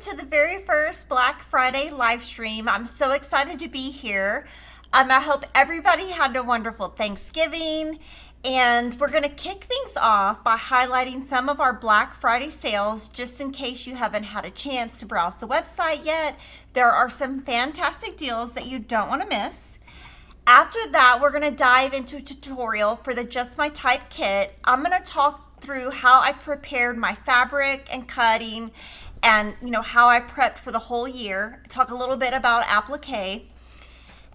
to the very first Black Friday live stream. I'm so excited to be here. I hope everybody had a wonderful Thanksgiving, and we're going to kick things off by highlighting some of our Black Friday sales just in case you haven't had a chance to browse the website yet. There are some fantastic deals that you don't want to miss. After that, we're going to dive into a tutorial for the Just My Type kit. I'm going to talk through how I prepared my fabric and cutting and how I prepped for the whole year. Talk a little bit about applique,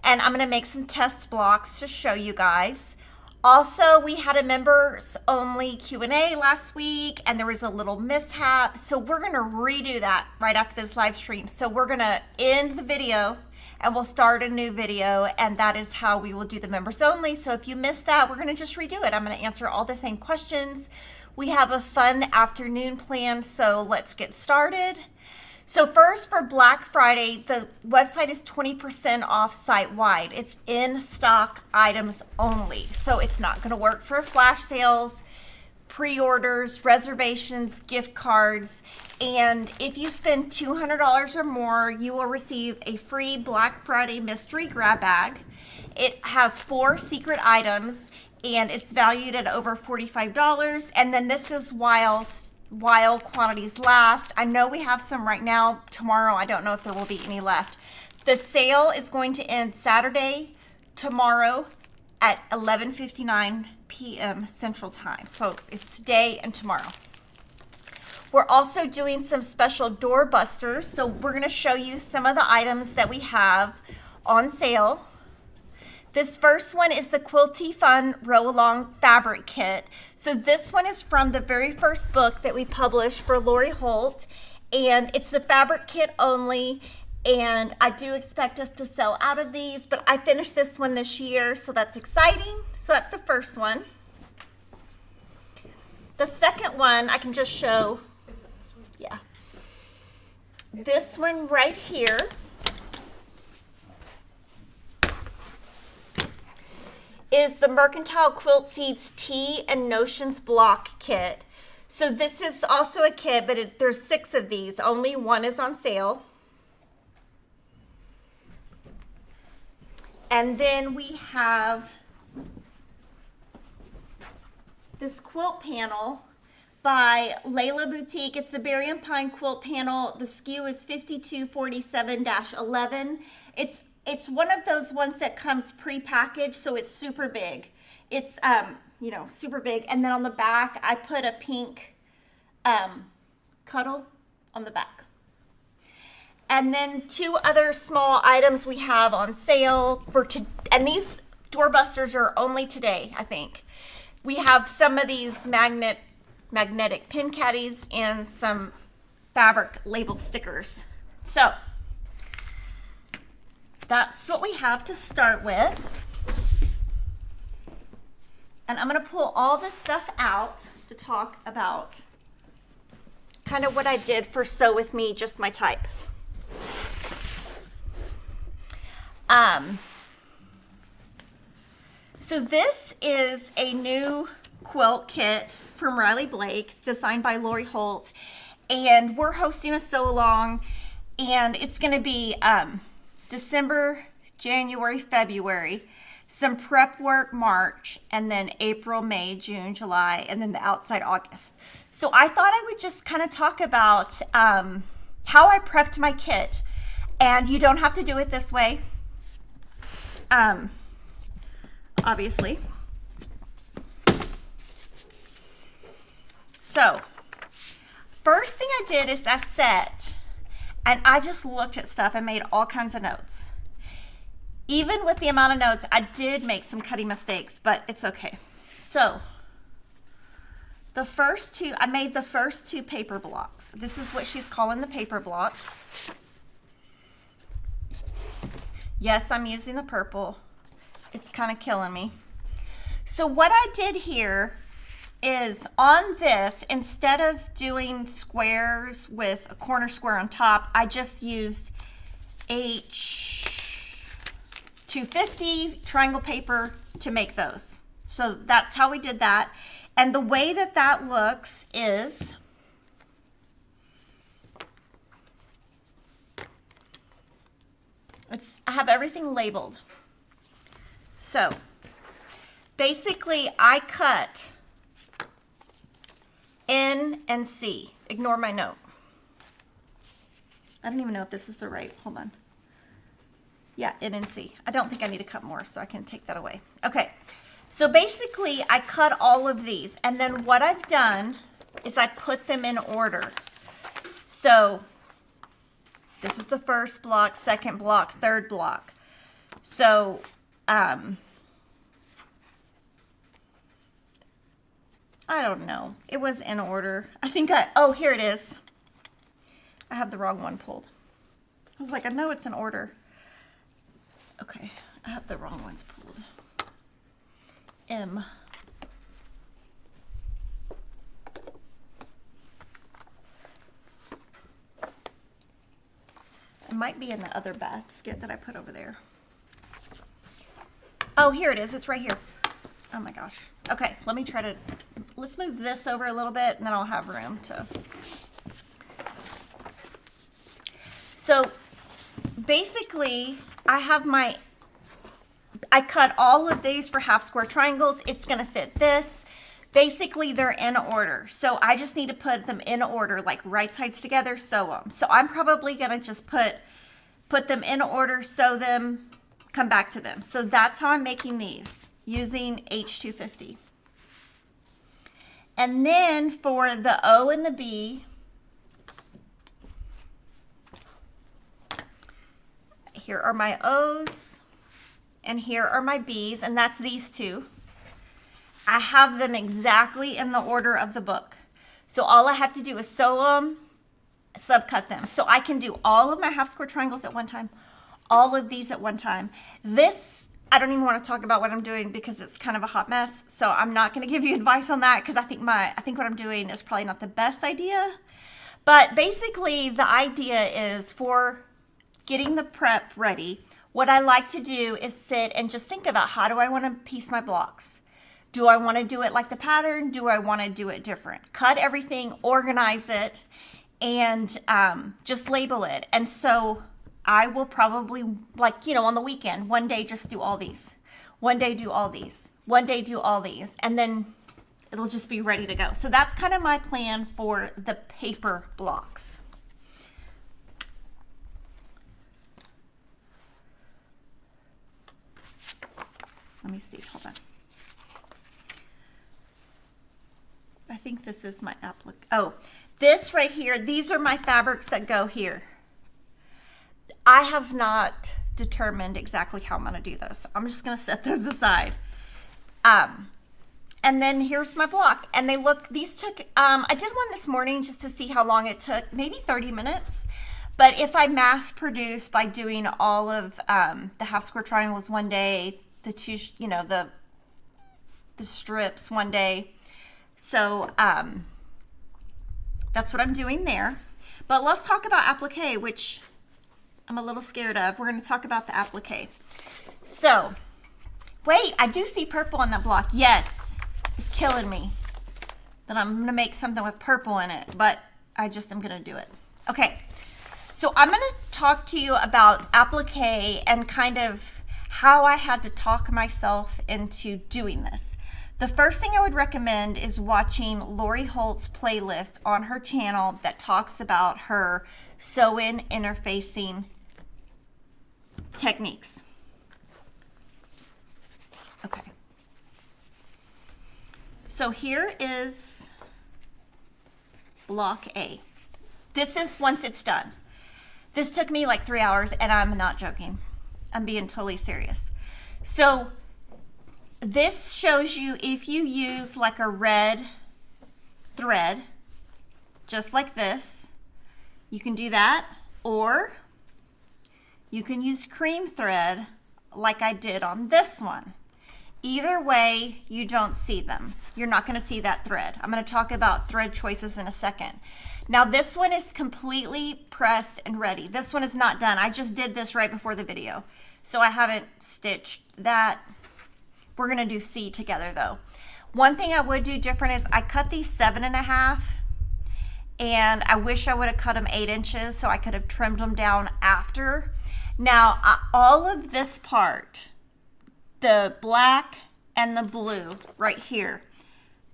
and I'm going to make some test blocks to show you guys. Also, we had a members only Q&A last week and there was a little mishap, so we're going to redo that right after this live stream. So we're going to end the video and we'll start a new video, and that is how we will do the members only. So if you missed that, we're going to just redo it. I'm going to answer all the same questions. We have a fun afternoon planned, so let's get started. So first, for Black Friday, the website is 20% off site-wide. It's in stock items only, so it's not going to work for flash sales, pre-orders, reservations, gift cards, and if you spend $200 or more, you will receive a free Black Friday mystery grab bag. It has 4 secret items, and it's valued at over $45, and then this is while quantities last. I know we have some right now. Tomorrow, I don't know if there will be any left. The sale is going to end Saturday, tomorrow at 11:59 p.m. Central Time. So it's today and tomorrow. We're also doing some special door busters. So we're going to show you some of the items that we have on sale. This first one is the Quilty Fun Row Along Fabric Kit. So this one is from the very first book that we published for Lori Holt, and it's the fabric kit only, and I do expect us to sell out of these, but I finished this one this year, so that's exciting. So that's the first one. The second one I can just show, yeah. This one right here is the Mercantile Quilt Seeds Tea and Notions Block Kit. So this is also a kit, but there's 6 of these. Only one is on sale. And then we have this quilt panel by Layla Boutique. It's the Berry and Pine quilt panel. The SKU is 5247-11. It's one of those ones that comes pre-packaged, so it's super big. It's, super big. And then on the back, I put a pink cuddle on the back. And then 2 other small items we have on sale and these doorbusters are only today, I think. We have some of these magnetic pin caddies and some fabric label stickers. So that's what we have to start with. And I'm going to pull all this stuff out to talk about kind of what I did for Sew With Me, Just My Type. So this is a new quilt kit from Riley Blake. It's designed by Lori Holt, and we're hosting a sew along, and it's going to be December, January, February, some prep work March, and then April, May, June, July, and then the outside August. So I thought I would just kind of talk about how I prepped my kit, and you don't have to do it this way, obviously. So first thing I did is I sat and I just looked at stuff and made all kinds of notes. Even with the amount of notes, I did make some cutting mistakes, but it's okay. So I made the first 2 paper blocks. This is what she's calling the paper blocks. Yes, I'm using the purple. It's kind of killing me. So what I did here is on this, instead of doing squares with a corner square on top, I just used H250 triangle paper to make those. So that's how we did that. And the way that that looks is I have everything labeled. So basically I cut N and C. Ignore my note. I don't even know if this was the right, hold on. Yeah, N and C. I don't think I need to cut more, so I can take that away. Okay, so basically I cut all of these, and then what I've done is I put them in order. So this is the first block, second block, third block. So I don't know. It was in order. I think oh, here it is. I have the wrong one pulled. I was like, I know it's in order. Okay, I have the wrong ones pulled. M. It might be in the other basket that I put over there. Oh, here it is. It's right here. Oh my gosh. Okay, let's move this over a little bit and then I'll have room to. So basically I cut all of these for half square triangles. It's gonna fit this. Basically they're in order. So I just need to put them in order, like right sides together, sew them. So I'm probably gonna just put them in order, sew them, come back to them. So that's how I'm making these, using H250. And then for the O and the B, here are my O's and here are my B's, and that's these two. I have them exactly in the order of the book. So all I have to do is sew them, subcut them. So I can do all of my half square triangles at one time, all of these at one time. This, I don't even want to talk about what I'm doing because it's kind of a hot mess. So I'm not going to give you advice on that because I think what I'm doing is probably not the best idea. But basically the idea is for getting the prep ready, what I like to do is sit and just think about, how do I want to piece my blocks? Do I want to do it like the pattern? Do I want to do it different? Cut everything, organize it, and just label it. And so I will probably, like, you know, on the weekend, one day just do all these. One day do all these. One day do all these. And then it'll just be ready to go. So that's kind of my plan for the paper blocks. Let me see, hold on. I think this is my applique. Oh, this right here, these are my fabrics that go here. I have not determined exactly how I'm gonna do those. So I'm just gonna set those aside. And then here's my block. And these took, I did one this morning just to see how long it took, maybe 30 minutes. But if I mass produce by doing all of the half square triangles one day, the two, you know, the strips one day. So that's what I'm doing there. But let's talk about applique, which I'm a little scared of. We're going to talk about the applique. So, wait, I do see purple on that block. Yes, it's killing me that I'm going to make something with purple in it, but I just am going to do it. Okay, so I'm going to talk to you about applique and kind of how I had to talk myself into doing this. The first thing I would recommend is watching Lori Holt's playlist on her channel that talks about her sew-in interfacing techniques. Okay. So here is block A. This is once it's done. This took me like 3 hours, and I'm not joking. I'm being totally serious. So this shows you if you use like a red thread, just like this, you can do that, or you can use cream thread like I did on this one. Either way, you don't see them. You're not going to see that thread. I'm going to talk about thread choices in a second. Now this one is completely pressed and ready. This one is not done. I just did this right before the video, so I haven't stitched that. We're going to do C together though. One thing I would do different is I cut these 7.5, and I wish I would have cut them 8 inches so I could have trimmed them down after. Now, all of this part, the black and the blue right here,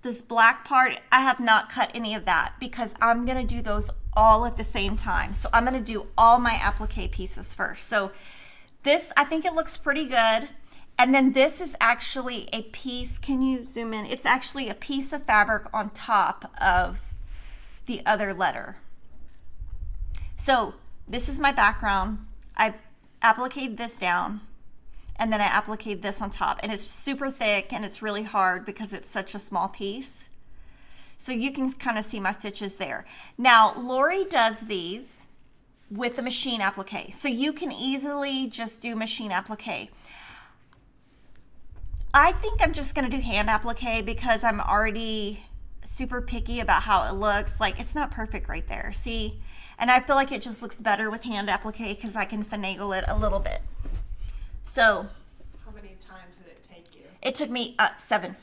this black part, I have not cut any of that because I'm gonna do those all at the same time. So I'm gonna do all my applique pieces first. So this, I think it looks pretty good. And then this is actually a piece, can you zoom in? It's actually a piece of fabric on top of the other letter. So this is my background. I appliqued this down, and then I appliqued this on top, and it's super thick and it's really hard because it's such a small piece. So you can kind of see my stitches there. Now, Lori does these with the machine applique. So you can easily just do machine applique. I think I'm just gonna do hand applique because I'm already super picky about how it looks. Like, it's not perfect right there, see? And I feel like it just looks better with hand applique because I can finagle it a little bit. So, how many times did it take you? It took me 7.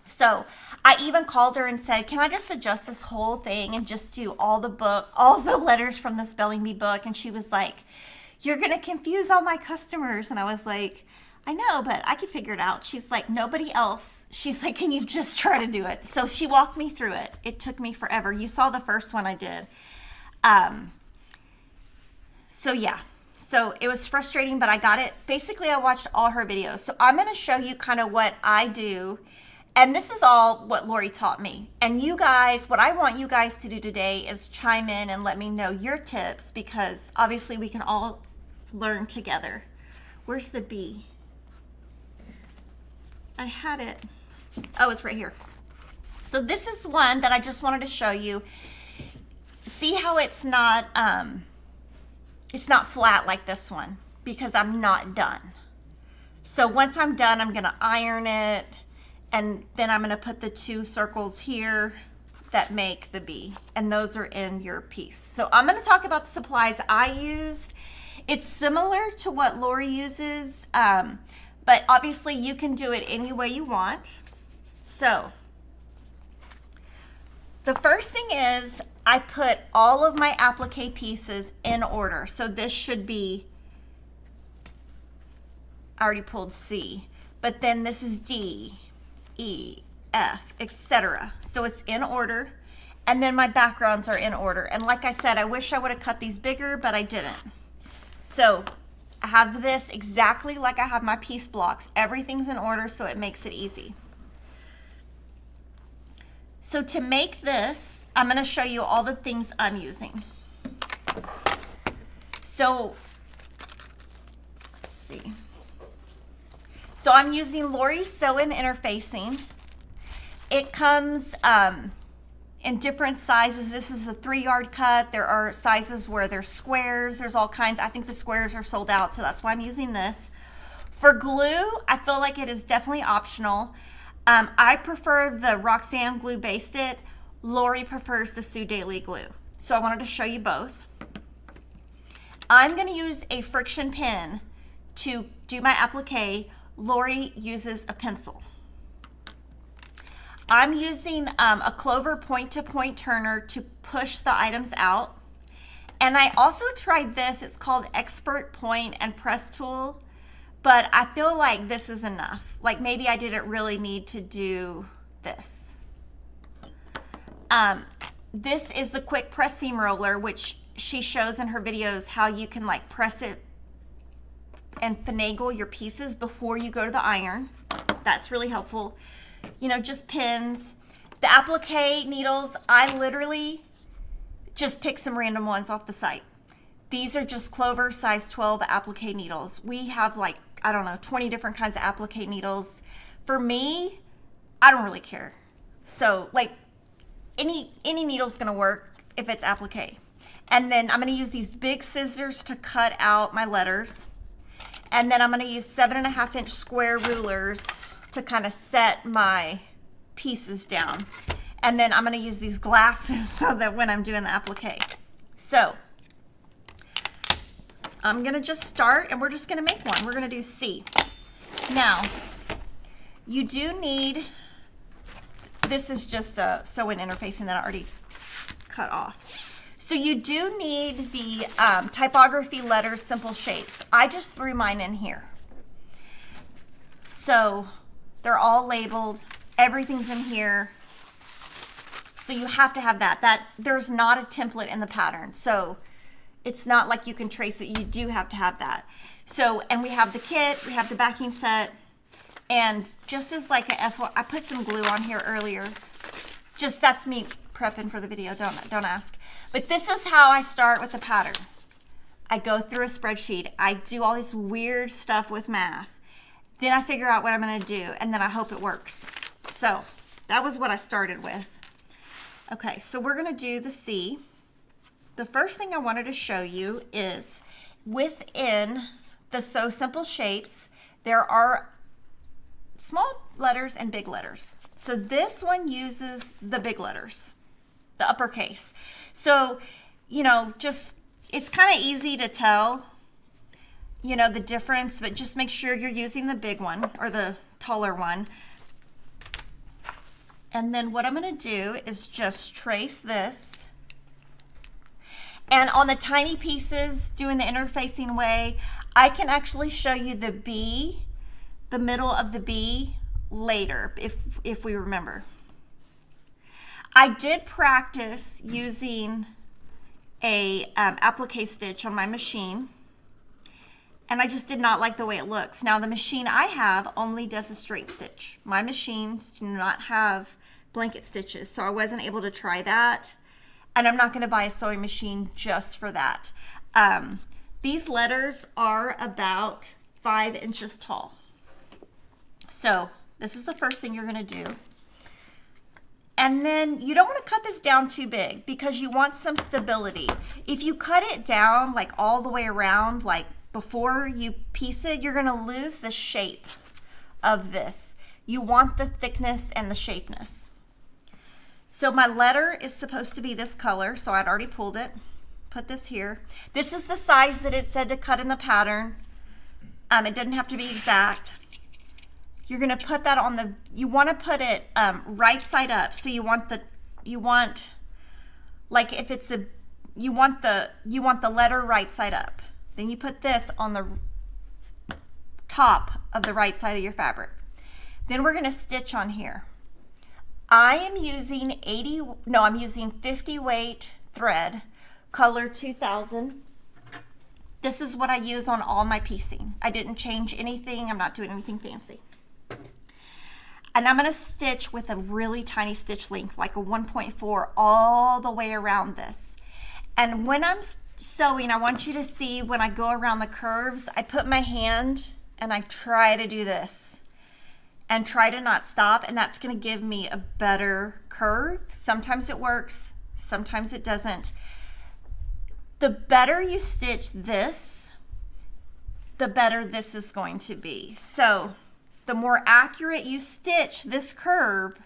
So I even called her and said, can I just adjust this whole thing and just do all the letters from the spelling bee book? And she was like, you're gonna confuse all my customers. And I was like, I know, but I could figure it out. She's like, nobody else. She's like, can you just try to do it? So she walked me through it. It took me forever. You saw the first one I did. So yeah, so it was frustrating, but I got it. Basically, I watched all her videos. So I'm gonna show you kind of what I do. And this is all what Lori taught me. And you guys, what I want you guys to do today is chime in and let me know your tips, because obviously we can all learn together. Where's the bee? I had it. Oh, it's right here. So this is one that I just wanted to show you. See how it's not flat like this one, because I'm not done. So once I'm done, I'm gonna iron it, and then I'm gonna put the 2 circles here that make the bee, and those are in your piece. So I'm gonna talk about the supplies I used. It's similar to what Lori uses, but obviously you can do it any way you want. So the first thing is I put all of my applique pieces in order. So this should be, I already pulled C, but then this is D, E, F, etc. So it's in order. And then my backgrounds are in order. And like I said, I wish I would have cut these bigger, but I didn't. So I have this exactly like I have my piece blocks. Everything's in order, so it makes it easy. So to make this, I'm going to show you all the things I'm using. So let's see. So I'm using Lori's Sew-In Interfacing. It comes in different sizes. This is a 3-yard cut. There are sizes where there's squares. There's all kinds. I think the squares are sold out, so that's why I'm using this. For glue, I feel like it is definitely optional. I prefer the Roxanne Glue Based It. Lori prefers the Sue Daily glue. So I wanted to show you both. I'm going to use a friction pin to do my applique. Lori uses a pencil. I'm using a Clover point-to-point turner to push the items out. And I also tried this. It's called Expert Point and Press Tool. But I feel like this is enough. Like maybe I didn't really need to do this. This is the Quick Press Seam Roller, which she shows in her videos how you can like press it and finagle your pieces before you go to the iron. That's really helpful. You know, just pins. The applique needles, I literally just pick some random ones off the site. These are just Clover size 12 applique needles. We have like, I don't know, 20 different kinds of applique needles. For me, I don't really care. So like any needle's gonna work if it's applique. And then I'm gonna use these big scissors to cut out my letters. And then I'm gonna use 7.5-inch square rulers to kind of set my pieces down. And then I'm gonna use these glasses so that when I'm doing the applique. So I'm gonna just start and we're just gonna make one. We're gonna do C. Now, you do need, this is just a sew-in interfacing that I already cut off. So you do need the typography letters, simple shapes. I just threw mine in here. So they're all labeled. Everything's in here. So you have to have that. There's not a template in the pattern. So it's not like you can trace it. You do have to have that. So, and we have the kit, we have the backing set, and just as like I put some glue on here earlier. Just that's me prepping for the video, don't ask. But this is how I start with the pattern. I go through a spreadsheet. I do all this weird stuff with math. Then I figure out what I'm gonna do, and then I hope it works. So that was what I started with. Okay, so we're gonna do the C. The first thing I wanted to show you is within the So Simple shapes, there are small letters and big letters. So this one uses the big letters, the uppercase. So, you know, just, it's kind of easy to tell, you know, the difference, but just make sure you're using the big one or the taller one. And then what I'm going to do is just trace this. And on the tiny pieces, doing the interfacing way, I can actually show you the B, the middle of the B later, if we remember. I did practice using a applique stitch on my machine, and I just did not like the way it looks. Now the machine I have only does a straight stitch. My machines do not have blanket stitches, so I wasn't able to try that. And I'm not going to buy a sewing machine just for that. These letters are about 5 inches tall. So this is the first thing you're going to do. And then you don't want to cut this down too big because you want some stability. If you cut it down like all the way around, like before you piece it, you're going to lose the shape of this. You want the thickness and the shapeness. So my letter is supposed to be this color, so I'd already pulled it. Put this here. This is the size that it said to cut in the pattern. It doesn't have to be exact. You're gonna put that on the, you wanna put it right side up. So you want like if it's a, you want the letter right side up. Then you put this on the top of the right side of your fabric. Then we're gonna stitch on here. I am using I'm using 50 weight thread, color 2000. This is what I use on all my piecing. I didn't change anything. I'm not doing anything fancy. And I'm gonna stitch with a really tiny stitch length, like a 1.4 all the way around this. And when I'm sewing, I want you to see when I go around the curves, I put my hand and I try to do this and try to not stop, and that's gonna give me a better curve. Sometimes it works, sometimes it doesn't. The better you stitch this, the better this is going to be. So the more accurate you stitch this curve,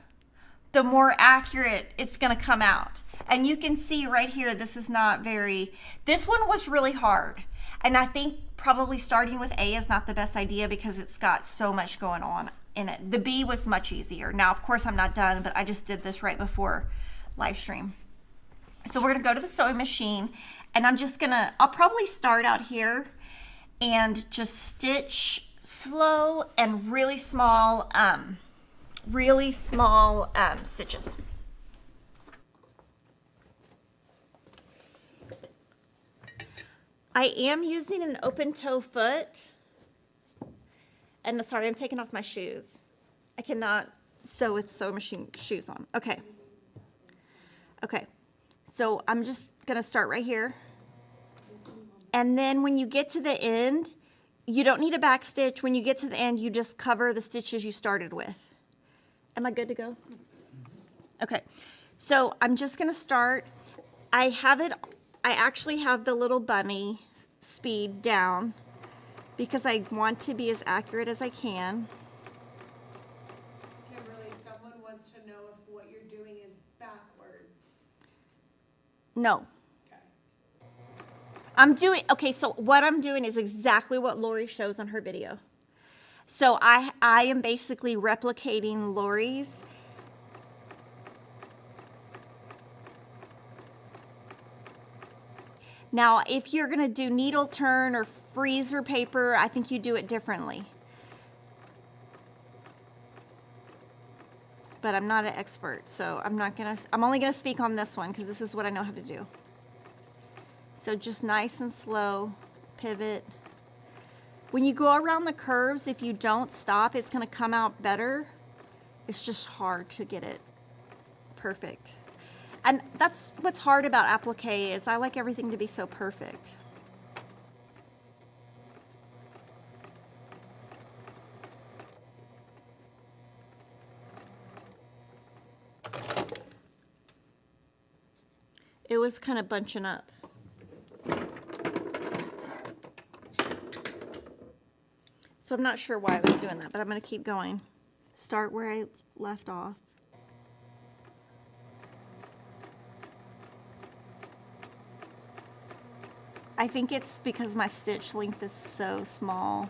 the more accurate it's gonna come out. And you can see right here, this is not very, this one was really hard. And I think probably starting with A is not the best idea because it's got so much going on in it. The B was much easier. Now, of course, I'm not done, but I just did this right before live stream. So we're gonna go to the sewing machine, and I'm just gonna, I'll probably start out here and just stitch slow and really small stitches. I am using an open toe foot. And sorry, I'm taking off my shoes. I cannot sew with sewing machine shoes on. Okay. Okay. So I'm just gonna start right here. And then when you get to the end, you don't need a back stitch. When you get to the end, you just cover the stitches you started with. Am I good to go? Okay. So I'm just gonna start. I actually have the little bunny speed down because I want to be as accurate as I can. Kimberly, someone wants to know if what you're doing is backwards. No. Okay. Okay, so what I'm doing is exactly what Lori shows on her video. So I am basically replicating Lori's. Now, if you're gonna do needle turn or freezer paper, I think you do it differently. But I'm not an expert, so I'm only gonna speak on this one because this is what I know how to do. So just nice and slow, pivot. When you go around the curves, if you don't stop, it's gonna come out better. It's just hard to get it perfect. And that's what's hard about applique is I like everything to be so perfect. It was kind of bunching up. So I'm not sure why I was doing that, but I'm going to keep going. Start where I left off. I think it's because my stitch length is so small.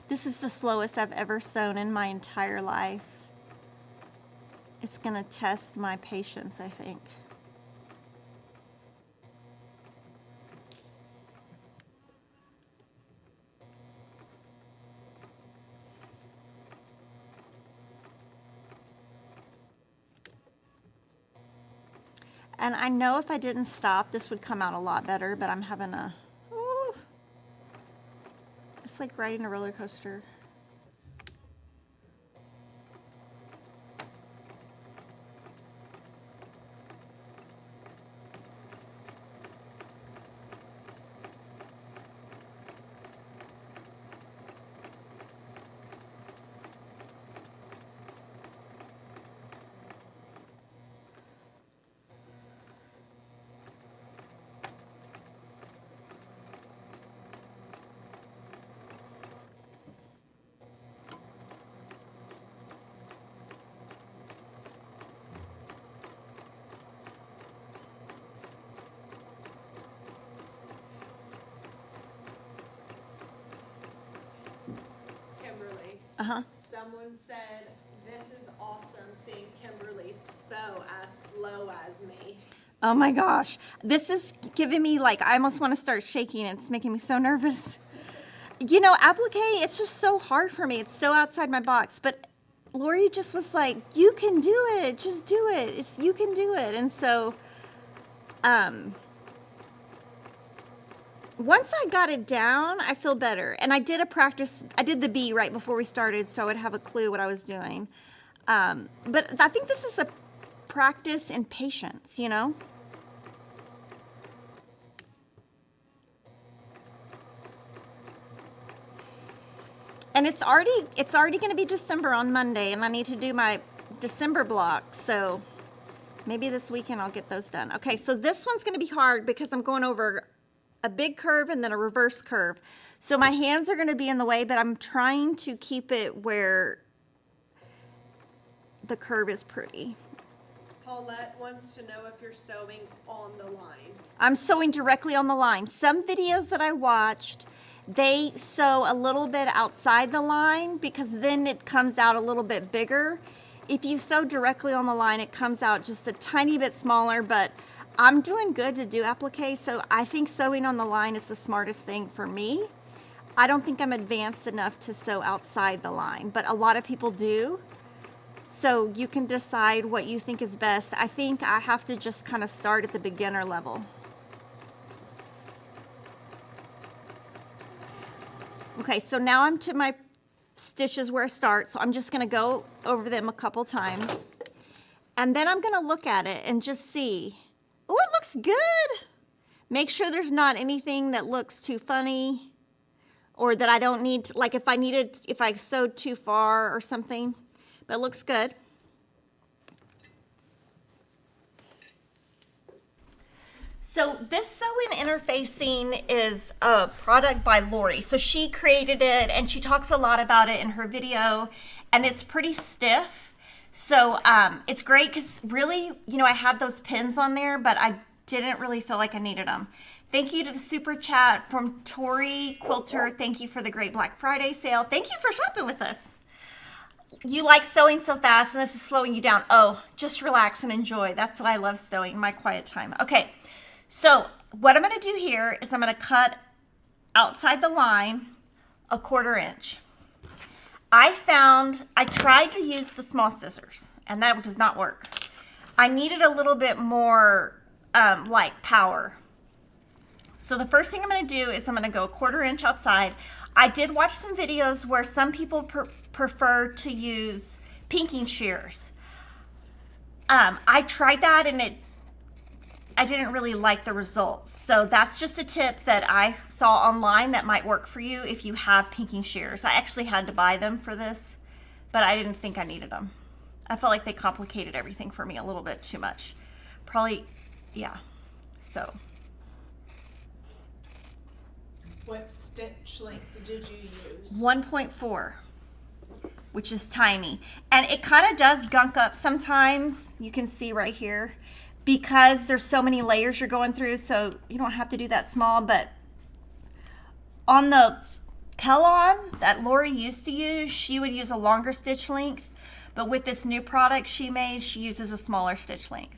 This is the slowest I've ever sewn in my entire life. It's gonna test my patience, I think. And I know if I didn't stop, this would come out a lot better, but I'm having a, ooh, it's like riding a roller coaster. Kimberly, Uh-huh. someone said, this is awesome seeing Kimberly sew as slow as me. Oh my gosh. This is giving me like, I almost want to start shaking. It's making me so nervous. You know, applique, it's just so hard for me. It's so outside my box. But Lori just was like, you can do it. Just do it. You can do it. And so, once I got it down, I feel better. And I did I did the B right before we started so I would have a clue what I was doing. But I think this is a practice in patience, you know? And it's already going to be December on Monday, and I need to do my December blocks, so maybe this weekend I'll get those done. Okay, so this one's going to be hard because I'm going over a big curve and then a reverse curve. So my hands are going to be in the way, but I'm trying to keep it where the curve is pretty. Paulette wants to know if you're sewing on the line. I'm sewing directly on the line. Some videos that I watched, they sew a little bit outside the line because then it comes out a little bit bigger. If you sew directly on the line, it comes out just a tiny bit smaller, but I'm doing good to do applique, so I think sewing on the line is the smartest thing for me. I don't think I'm advanced enough to sew outside the line, but a lot of people do. So you can decide what you think is best. I think I have to just kind of start at the beginner level. Okay, so now I'm to my stitches where I start, so I'm just gonna go over them a couple times. And then I'm gonna look at it and just see, oh, it looks good. Make sure there's not anything that looks too funny or that I don't need to, like if I sewed too far or something, but it looks good. So this sewing interfacing is a product by Lori. So she created it and she talks a lot about it in her video, and it's pretty stiff. So it's great because really, you know, I had those pins on there, but I didn't really feel like I needed them. Thank you to the super chat from Tori Quilter. Thank you for the great Black Friday sale. Thank you for shopping with us. You like sewing so fast and this is slowing you down. Oh, just relax and enjoy. That's why I love sewing, my quiet time. Okay, so what I'm going to do here is I'm going to cut outside the line a 1/4 inch. I tried to use the small scissors and that does not work. I needed a little bit more like power. So the first thing I'm going to do is I'm going to go 1/4 inch outside. I did watch some videos where some people prefer to use pinking shears. I tried that and I didn't really like the results. So that's just a tip that I saw online that might work for you if you have pinking shears. I actually had to buy them for this, but I didn't think I needed them. I felt like they complicated everything for me a little bit too much. Probably, yeah, so. What stitch length did you use? 1.4, which is tiny. And it kind of does gunk up sometimes. You can see right here because there's so many layers you're going through. So you don't have to do that small, but on the Pellon that Lori used to use, she would use a longer stitch length. But with this new product she made, she uses a smaller stitch length.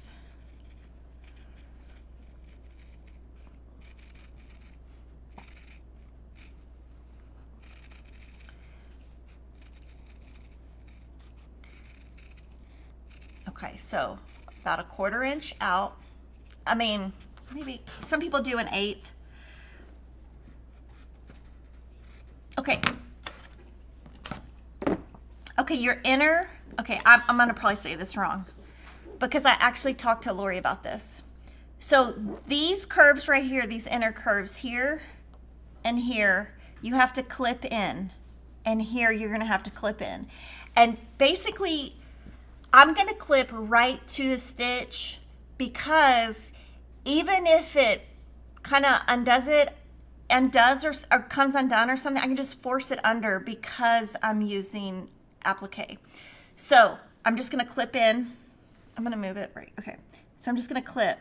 Okay, so about a 1/4 inch out. I mean, maybe some people do an 1/8. Okay. Okay, your inner, okay, I'm gonna probably say this wrong because I actually talked to Lori about this. So these curves right here, these inner curves here and here, you have to clip in, and here you're gonna have to clip in. And basically, I'm gonna clip right to the stitch because even if it kind of undoes or comes undone or something, I can just force it under because I'm using applique. So I'm just gonna clip in. I'm gonna move it right, okay. So I'm just gonna clip.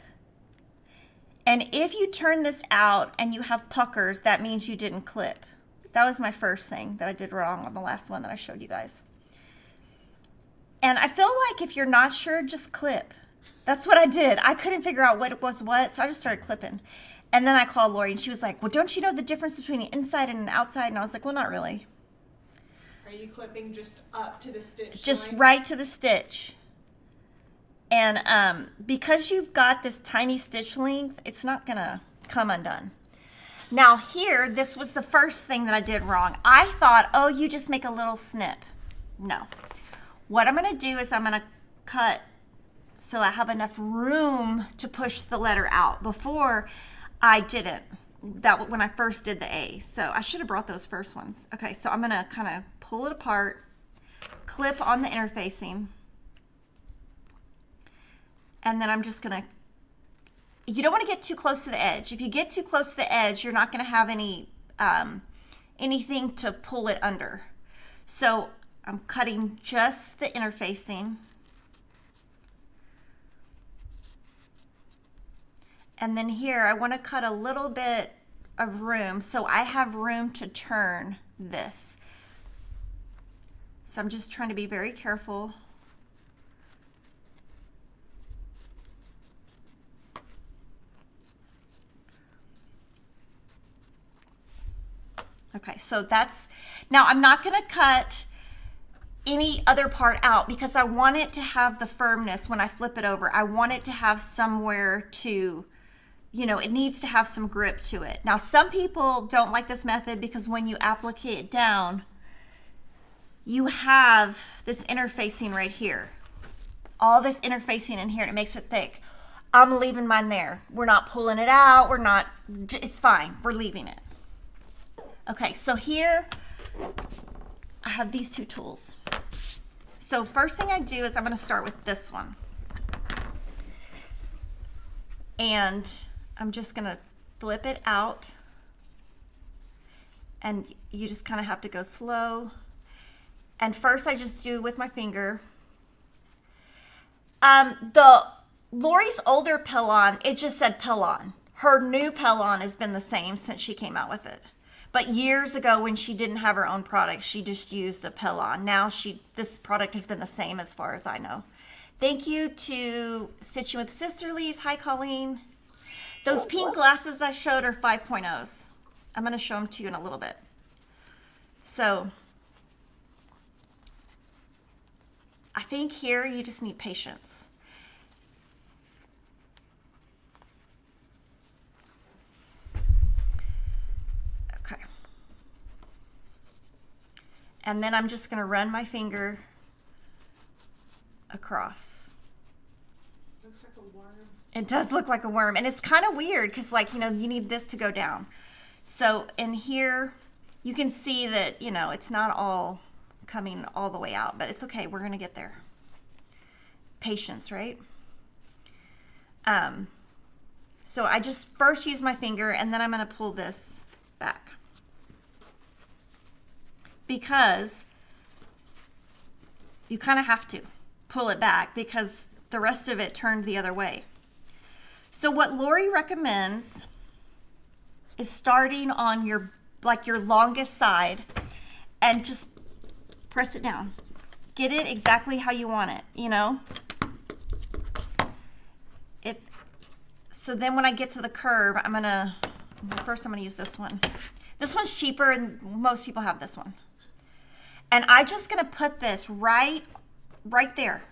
And if you turn this out and you have puckers, that means you didn't clip. That was my first thing that I did wrong on the last one that I showed you guys. And I feel like if you're not sure, just clip. That's what I did. I couldn't figure out what it was what, so I just started clipping. And then I called Lori and she was like, well, don't you know the difference between an inside and an outside? And I was like, well, not really. Are you clipping just up to the stitch Just line? right to the stitch. And because you've got this tiny stitch length, it's not gonna come undone. Now here, this was the first thing that I did wrong. I thought, oh, you just make a little snip. No. What I'm gonna do is I'm gonna cut so I have enough room to push the letter out. Before I didn't, when I first did the A. So I should have brought those first ones. Okay, so I'm gonna kind of pull it apart, clip on the interfacing, and then I'm just gonna, you don't wanna get too close to the edge. If you get too close to the edge, you're not gonna have anything to pull it under. So I'm cutting just the interfacing. And then here, I want to cut a little bit of room so I have room to turn this. So I'm just trying to be very careful. Okay, so that's, now I'm not going to cut any other part out because I want it to have the firmness when I flip it over. I want it to have somewhere to, you know, it needs to have some grip to it. Now, some people don't like this method because when you applique it down, you have this interfacing right here. All this interfacing in here, and it makes it thick. I'm leaving mine there. We're not pulling it out. We're not, it's fine. We're leaving it. Okay, so here I have these two tools. So first thing I do is I'm going to start with this one. And I'm just going to flip it out. And you just kind of have to go slow. And first I just do with my finger. The Lori's older Pellon, it just said Pellon. Her new Pellon has been the same since she came out with it. But years ago when she didn't have her own product, she just used a Pellon. Now this product has been the same as far as I know. Thank you to Stitching with Sisterlies. Hi, Colleen. Those pink glasses I showed are 5.0s. I'm going to show them to you in a little bit. So I think here you just need patience. Okay. And then I'm just going to run my finger across. Looks like a worm. It does look like a worm, and it's kind of weird because, like, you know, you need this to go down. So in here, you can see that, you know, it's not all coming all the way out, but it's okay. We're going to get there. Patience, right? So I just first use my finger, and then I'm going to pull this back. Because you kind of have to pull it back because the rest of it turned the other way. So what Lori recommends is starting on your longest side and just press it down. Get it exactly how you want it, you know? So then when I get to the curve, first I'm gonna use this one. This one's cheaper and most people have this one. And I'm just gonna put this right there.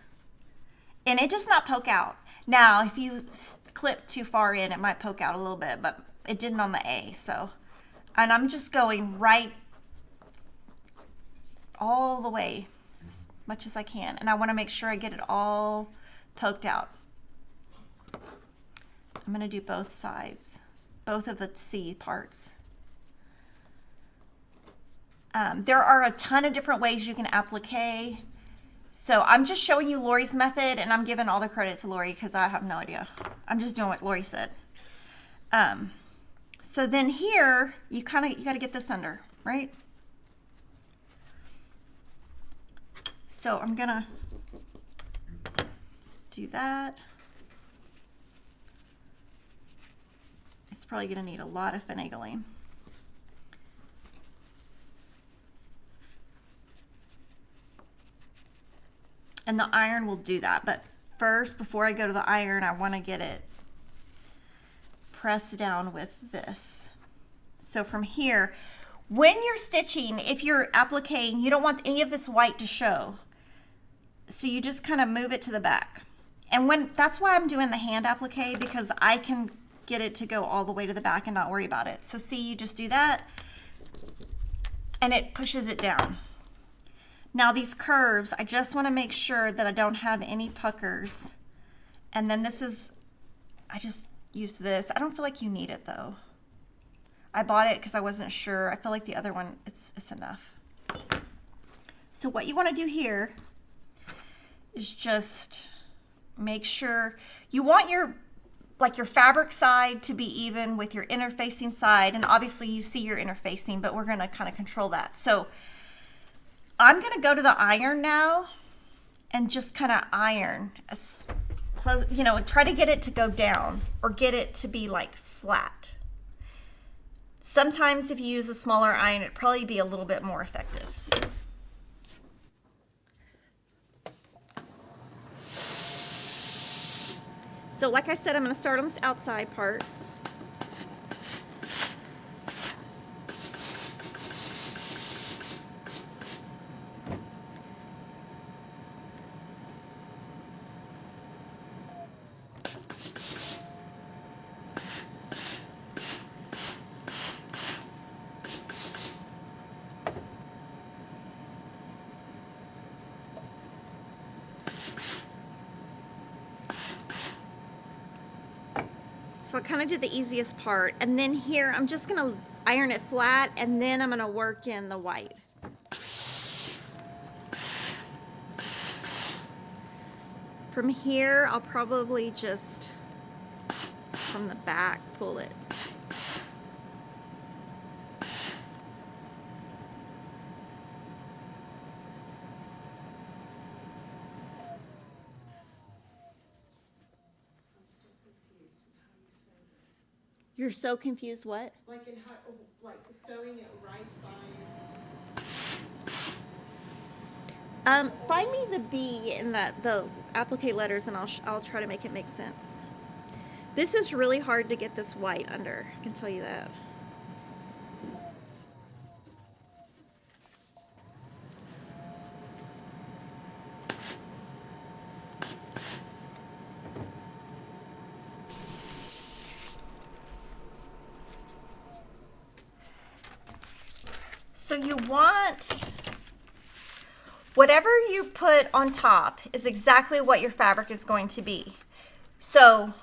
And it does not poke out. Now, if you clip too far in, it might poke out a little bit, but it didn't on the A, so. And I'm just going right all the way, as much as I can. And I wanna make sure I get it all poked out. I'm gonna do both sides, both of the C parts. There are a ton of different ways you can applique. So I'm just showing you Lori's method, and I'm giving all the credit to Lori because I have no idea. I'm just doing what Lori said. So then here, you got to get this under, right? So I'm gonna do that. It's probably gonna need a lot of finagling. And the iron will do that. But first, before I go to the iron, I want to get it pressed down with this. So from here, when you're stitching, if you're appliquing, you don't want any of this white to show. So you just kind of move it to the back. And that's why I'm doing the hand applique, because I can get it to go all the way to the back and not worry about it. So see, you just do that and it pushes it down. Now these curves, I just want to make sure that I don't have any puckers. And then I just use this. I don't feel like you need it though. I bought it because I wasn't sure. I feel like the other one, it's enough. So what you want to do here is just make sure you want your fabric side to be even with your interfacing side. And obviously you see your interfacing, but we're going to kind of control that. So I'm going to go to the iron now and just kind of iron as close, you know, try to get it to go down or get it to be like flat. Sometimes if you use a smaller iron, it'd probably be a little bit more effective. So like I said, I'm going to start on this outside part. So I kind of did the easiest part, and then here I'm just going to iron it flat, and then I'm going to work in the white. From here, I'll probably just, from the back, pull it. You're so confused, what? Like in how, like sewing it right side. Find me the B in the applique letters, and I'll try to make it make sense. This is really hard to get this white under, I can tell you that. So you want, whatever you put on top is exactly what your fabric is going to be. So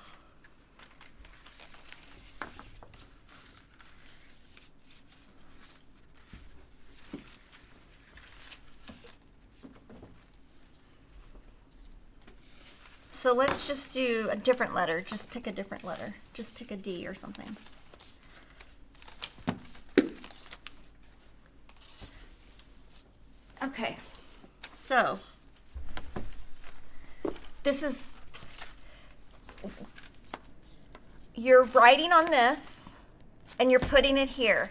let's just do a different letter. Just pick a different letter. Just pick a D or something. Okay, so this is, you're writing on this and you're putting it here.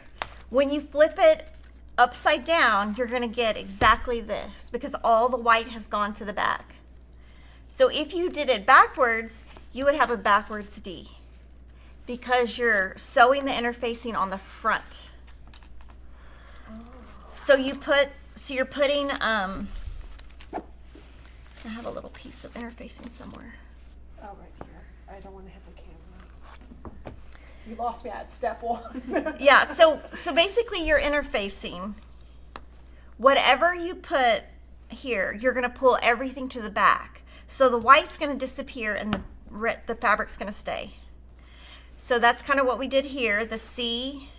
When you flip it upside down, you're gonna get exactly this because all the white has gone to the back. So if you did it backwards, you would have a backwards D because you're sewing the interfacing on the front. So you're putting, I have a little piece of interfacing somewhere. Oh, right here. I don't want to hit the camera. You lost me at step one. Yeah, so basically you're interfacing. Whatever you put here, you're gonna pull everything to the back. So the white's gonna disappear and the fabric's gonna stay. So that's kind of what we did here, the C.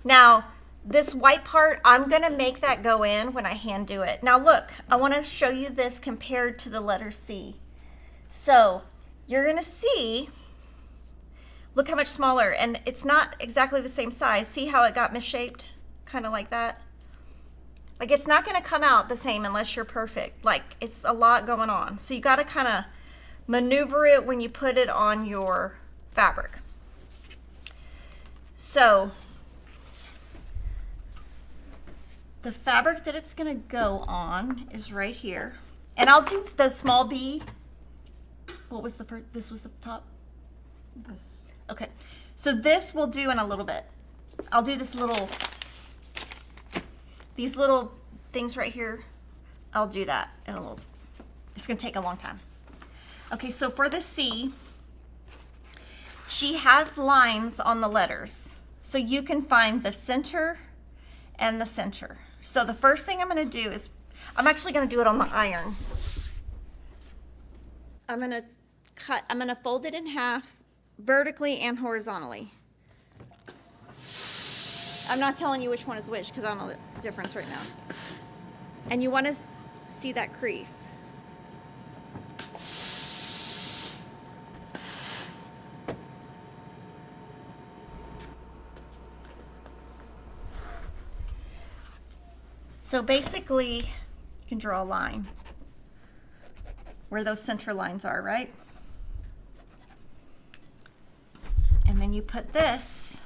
Now, this white part, I'm gonna make that go in when I hand do it. Now look, I wanna show you this compared to the letter C. So you're gonna see, look how much smaller, and it's not exactly the same size. See how it got misshaped, kind of like that? Like it's not gonna come out the same unless you're perfect. Like it's a lot going on. So you gotta kind of maneuver it when you put it on your fabric. So the fabric that it's gonna go on is right here. And I'll do the small B. What was the first? This was the top? This. Okay, so this we'll do in a little bit. I'll do these little things right here. I'll do that in a little, it's gonna take a long time. Okay, so for the C, she has lines on the letters. So you can find the center and the center. So the first thing I'm gonna do is, I'm actually gonna do it on the iron. I'm gonna fold it in half, vertically and horizontally. I'm not telling you which one is which because I don't know the difference right now. And you want to see that crease. So basically, you can draw a line where those center lines are, right? And then you put this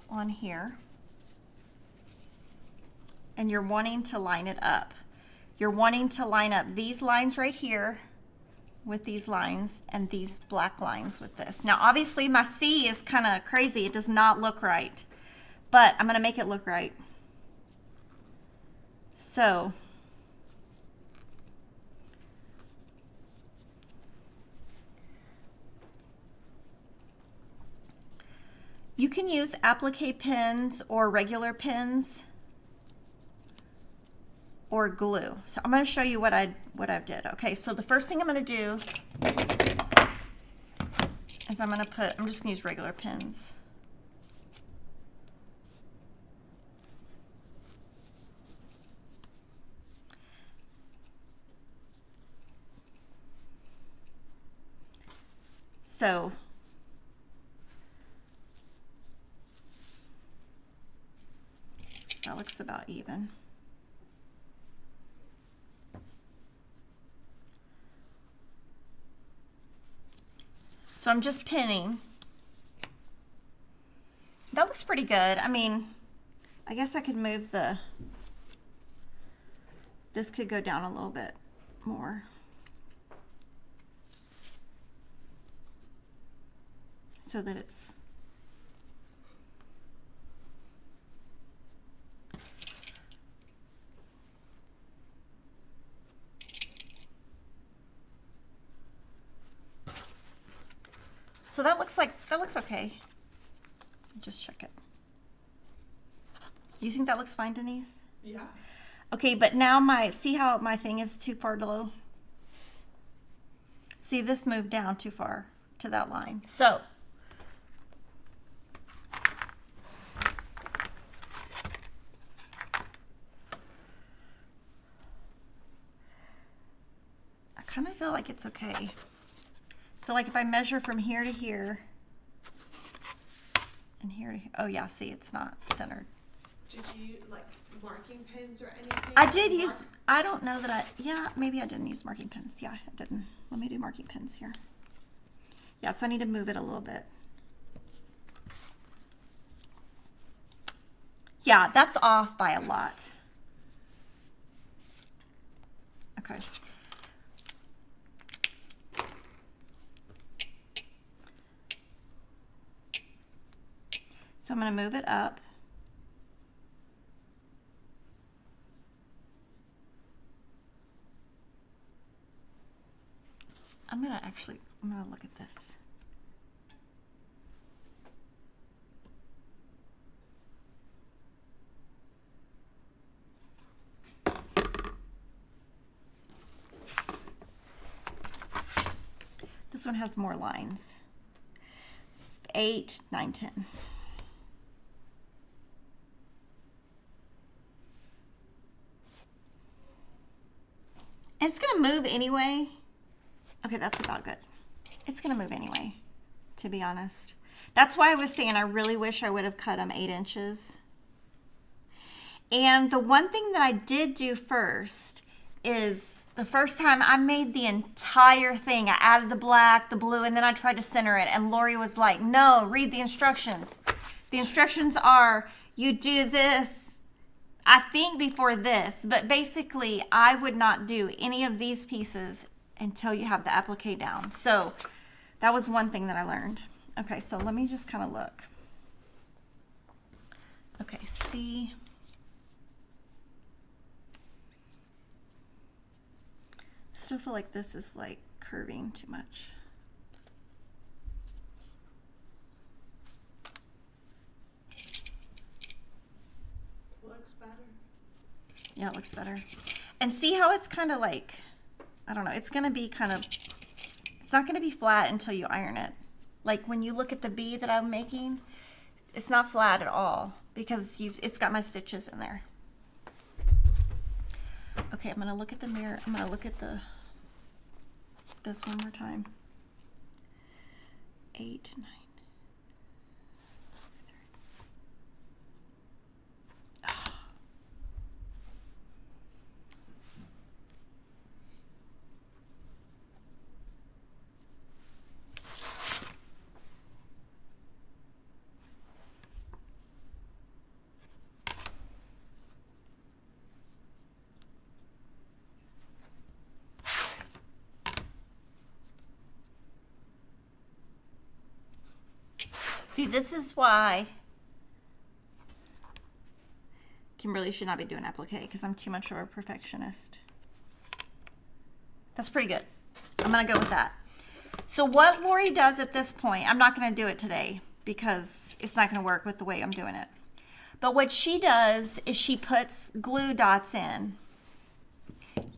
on here, and you're wanting to line it up. You're wanting to line up these lines right here with these lines and these black lines with this. Now obviously my C is kind of crazy. It does not look right, but I'm gonna make it look right. So you can use applique pins or regular pins or glue. So I'm going to show you what I did. Okay, so the first thing I'm going to do is I'm just going to use regular pins. So that looks about even. So I'm just pinning. That looks pretty good. I mean, I guess I could move this could go down a little bit more. So that it's so that looks okay. Just check it. You think that looks fine, Denise? Yeah. Okay, but now see how my thing is too far low? See, this moved down too far to that line. So I kind of feel like it's okay. So like if I measure from here to here and here to here, oh yeah, see, it's not centered. Did you like marking pins or anything? I did use, I don't know that yeah, maybe I didn't use marking pins. Yeah, I didn't. Let me do marking pins here. Yeah, so I need to move it a little bit. Yeah, that's off by a lot. Okay. So I'm going to move it up. I'm going to look at this. This one has more lines. 8, 9, 10. And it's going to move anyway. Okay, that's about good. It's going to move anyway, to be honest. That's why I was saying I really wish I would have cut them 8 inches. And the one thing that I did do first is the first time I made the entire thing. I added the black, the blue, and then I tried to center it. And Lori was like, no, read the instructions. The instructions are you do this, I think before this, but basically I would not do any of these pieces until you have the applique down. So that was one thing that I learned. Okay, so let me just kind of look. Okay, see. Still feel like this is like curving too much. Looks better. Yeah, it looks better. And see how it's kind of like, I don't know, it's going to be kind of, it's not going to be flat until you iron it. Like when you look at the bee that I'm making, it's not flat at all because it's got my stitches in there. Okay, I'm going to look at the mirror. I'm going to look at this one more time. 8, 9. See, this is why Kimberly should not be doing applique because I'm too much of a perfectionist. That's pretty good. I'm going to go with that. So what Lori does at this point, I'm not going to do it today because it's not going to work with the way I'm doing it. But what she does is she puts glue dots in.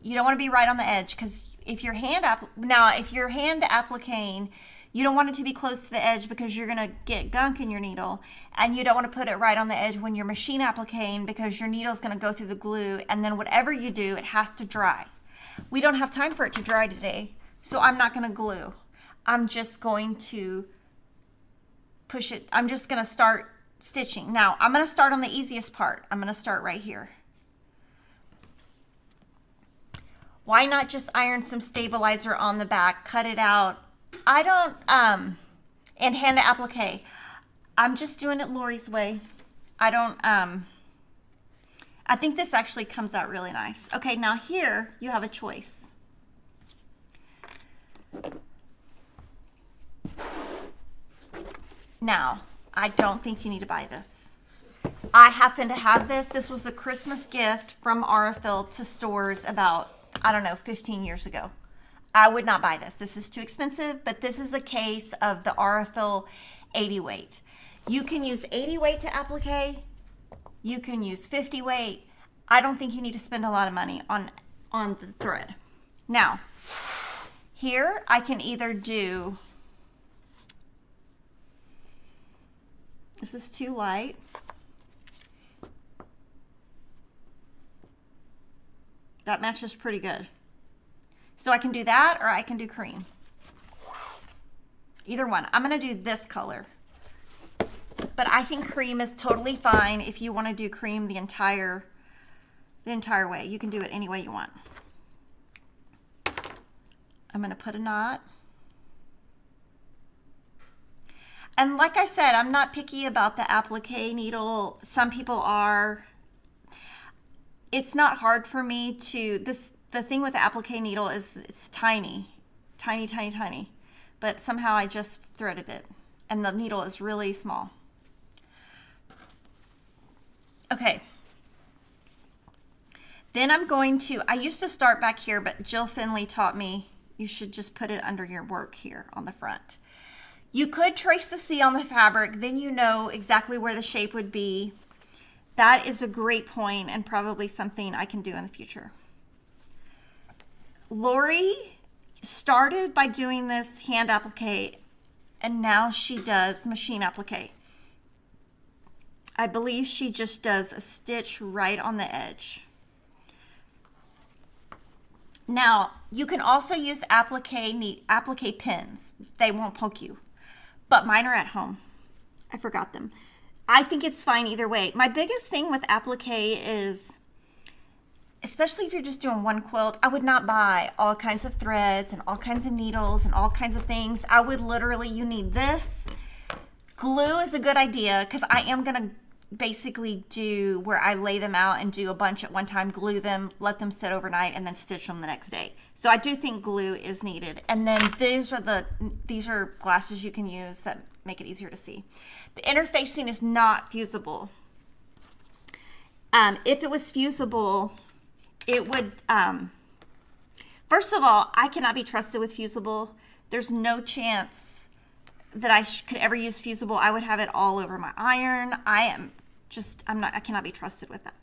You don't want to be right on the edge because if you're hand appliquing, you don't want it to be close to the edge because you're going to get gunk in your needle, and you don't want to put it right on the edge when you're machine appliquing because your needle is going to go through the glue, and then whatever you do, it has to dry. We don't have time for it to dry today, so I'm not going to glue. I'm just going to push it. I'm just going to start stitching. Now, I'm going to start on the easiest part. I'm going to start right here. Why not just iron some stabilizer on the back, cut it out, I don't, and hand applique. I'm just doing it Lori's way. I don't, I think this actually comes out really nice. Okay, now here you have a choice. Now, I don't think you need to buy this. I happen to have this. This was a Christmas gift from Aurifil to stores about, I don't know, 15 years ago. I would not buy this. This is too expensive, but this is a case of the Aurifil 80 weight. You can use 80 weight to applique. You can use 50 weight. I don't think you need to spend a lot of money on the thread. Now, here I can either do, this is too light. That matches pretty good. So I can do that or I can do cream. Either one. I'm gonna do this color. But I think cream is totally fine if you want to do cream the entire way. You can do it any way you want. I'm going to put a knot. And like I said, I'm not picky about the applique needle. Some people are. It's not hard for me to, the thing with the applique needle is it's tiny. But somehow I just threaded it. And the needle is really small. Okay. Then I'm going to, I used to start back here, but Jill Finley taught me you should just put it under your work here on the front. You could trace the C on the fabric, then you know exactly where the shape would be. That is a great point and probably something I can do in the future. Lori started by doing this hand applique and now she does machine applique. I believe she just does a stitch right on the edge. Now, you can also use applique pins. They won't poke you, but mine are at home. I forgot them. I think it's fine either way. My biggest thing with applique is, especially if you're just doing one quilt, I would not buy all kinds of threads and all kinds of needles and all kinds of things. I would literally, you need this. Glue is a good idea because I am going to basically do where I lay them out and do a bunch at one time, glue them, let them sit overnight, and then stitch them the next day. So I do think glue is needed. And then these are glasses you can use that make it easier to see. The interfacing is not fusible. If it was fusible, it would, first of all, I cannot be trusted with fusible. There's no chance that I could ever use fusible. I would have it all over my iron. I cannot be trusted with that.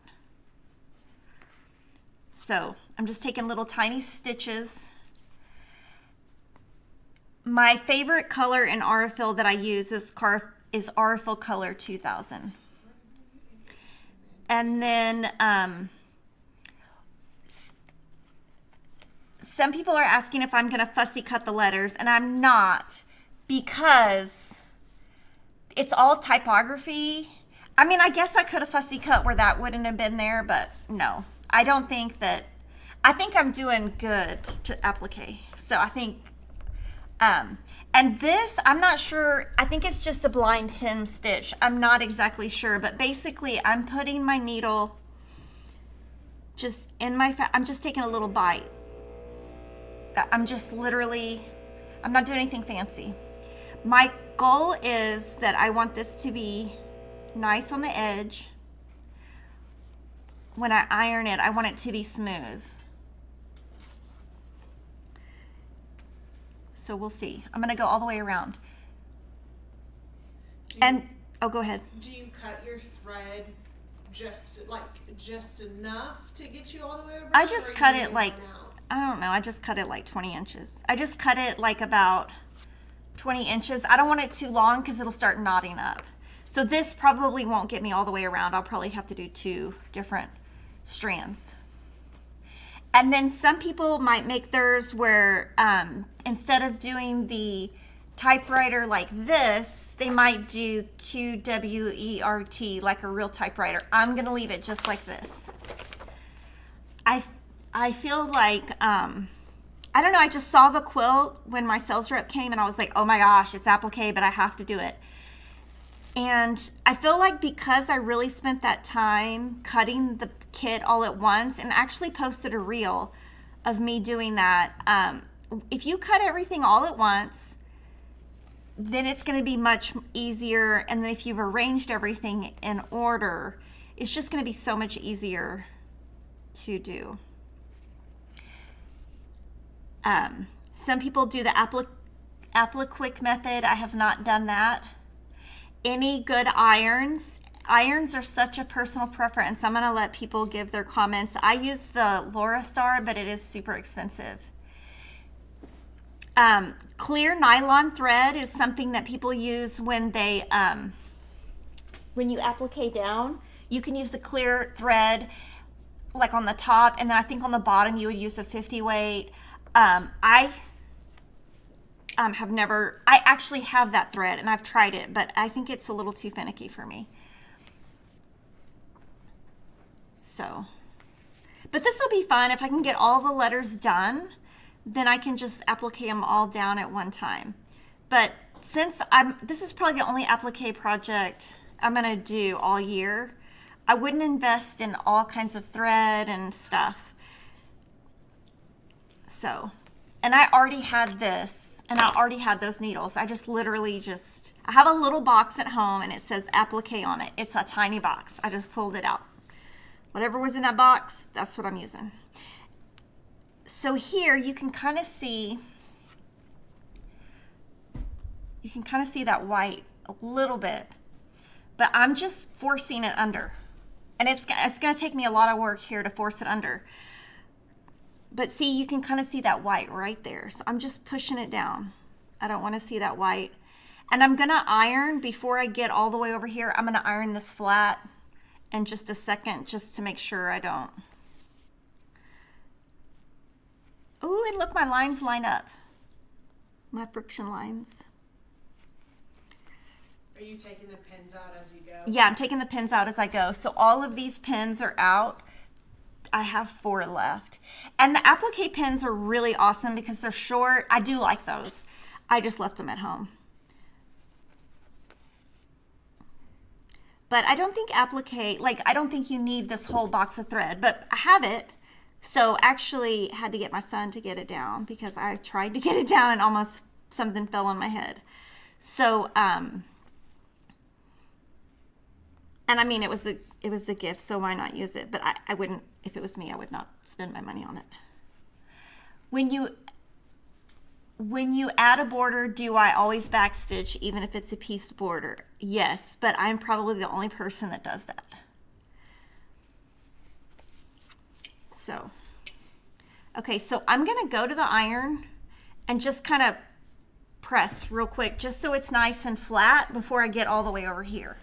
So I'm just taking little tiny stitches. My favorite color in Aurifil that I use is Aurifil Color 2000. And then some people are asking if I'm going to fussy cut the letters, and I'm not, because it's all typography. I mean, I guess I could have fussy cut where that wouldn't have been there, but no, I don't think that. I think I'm doing good to applique. So I think, and this, I'm not sure. I think it's just a blind hem stitch. I'm not exactly sure, but basically I'm putting my needle just in my, I'm just taking a little bite. I'm just literally, I'm not doing anything fancy. My goal is that I want this to be nice on the edge. When I iron it, I want it to be smooth. So we'll see. I'm gonna go all the way around. Oh, go ahead. Do you cut your thread just enough to get you all the way around? I just cut it like, I don't know, I just cut it like 20 inches. I just cut it like about 20 inches. I don't want it too long because it'll start knotting up. So this probably won't get me all the way around. I'll probably have to do 2 different strands. And then some people might make theirs where instead of doing the typewriter like this, they might do QWERT like a real typewriter. I'm gonna leave it just like this. I feel like I don't know, I just saw the quilt when my sales rep came and I was like, oh my gosh, it's applique, but I have to do it. And I feel like because I really spent that time cutting the kit all at once and actually posted a reel of me doing that, if you cut everything all at once, then it's going to be much easier. And then if you've arranged everything in order, it's just going to be so much easier to do. Some people do the Applique method. I have not done that. Any good irons? Irons are such a personal preference. I'm going to let people give their comments. I use the Lori Star, but it is super expensive. Clear nylon thread is something that people use when they, when you applique down. You can use the clear thread like on the top, and then I think on the bottom you would use a 50 weight. I actually have that thread and I've tried it, but I think it's a little too finicky for me. So, but this will be fun. If I can get all the letters done, then I can just applique them all down at one time. But since this is probably the only applique project I'm gonna do all year, I wouldn't invest in all kinds of thread and stuff. So, and I already had this, and I already had those needles. I just literally I have a little box at home and it says applique on it. It's a tiny box. I just pulled it out. Whatever was in that box, that's what I'm using. So here you can kind of see, that white a little bit, but I'm just forcing it under. And it's going to take me a lot of work here to force it under. But see, you can kind of see that white right there. So I'm just pushing it down. I don't want to see that white. And I'm going to iron before I get all the way over here. I'm going to iron this flat in just a second just to make sure I don't. Oh, and look, my lines line up. My friction lines. Are you taking the pins out as you go? Yeah, I'm taking the pins out as I go. So all of these pins are out. I have 4 left. And the applique pins are really awesome because they're short. I do like those. I just left them at home. But I don't think applique, I don't think you need this whole box of thread, but I have it. So actually had to get my son to get it down because I tried to get it down and almost something fell on my head. So, and I mean, it was the gift, so why not use it? But I wouldn't, if it was me, I would not spend my money on it. When you add a border, do I always backstitch even if it's a piece border? Yes, but I'm probably the only person that does that. So, okay, so I'm gonna go to the iron and just kind of press real quick, just so it's nice and flat before I get all the way over here.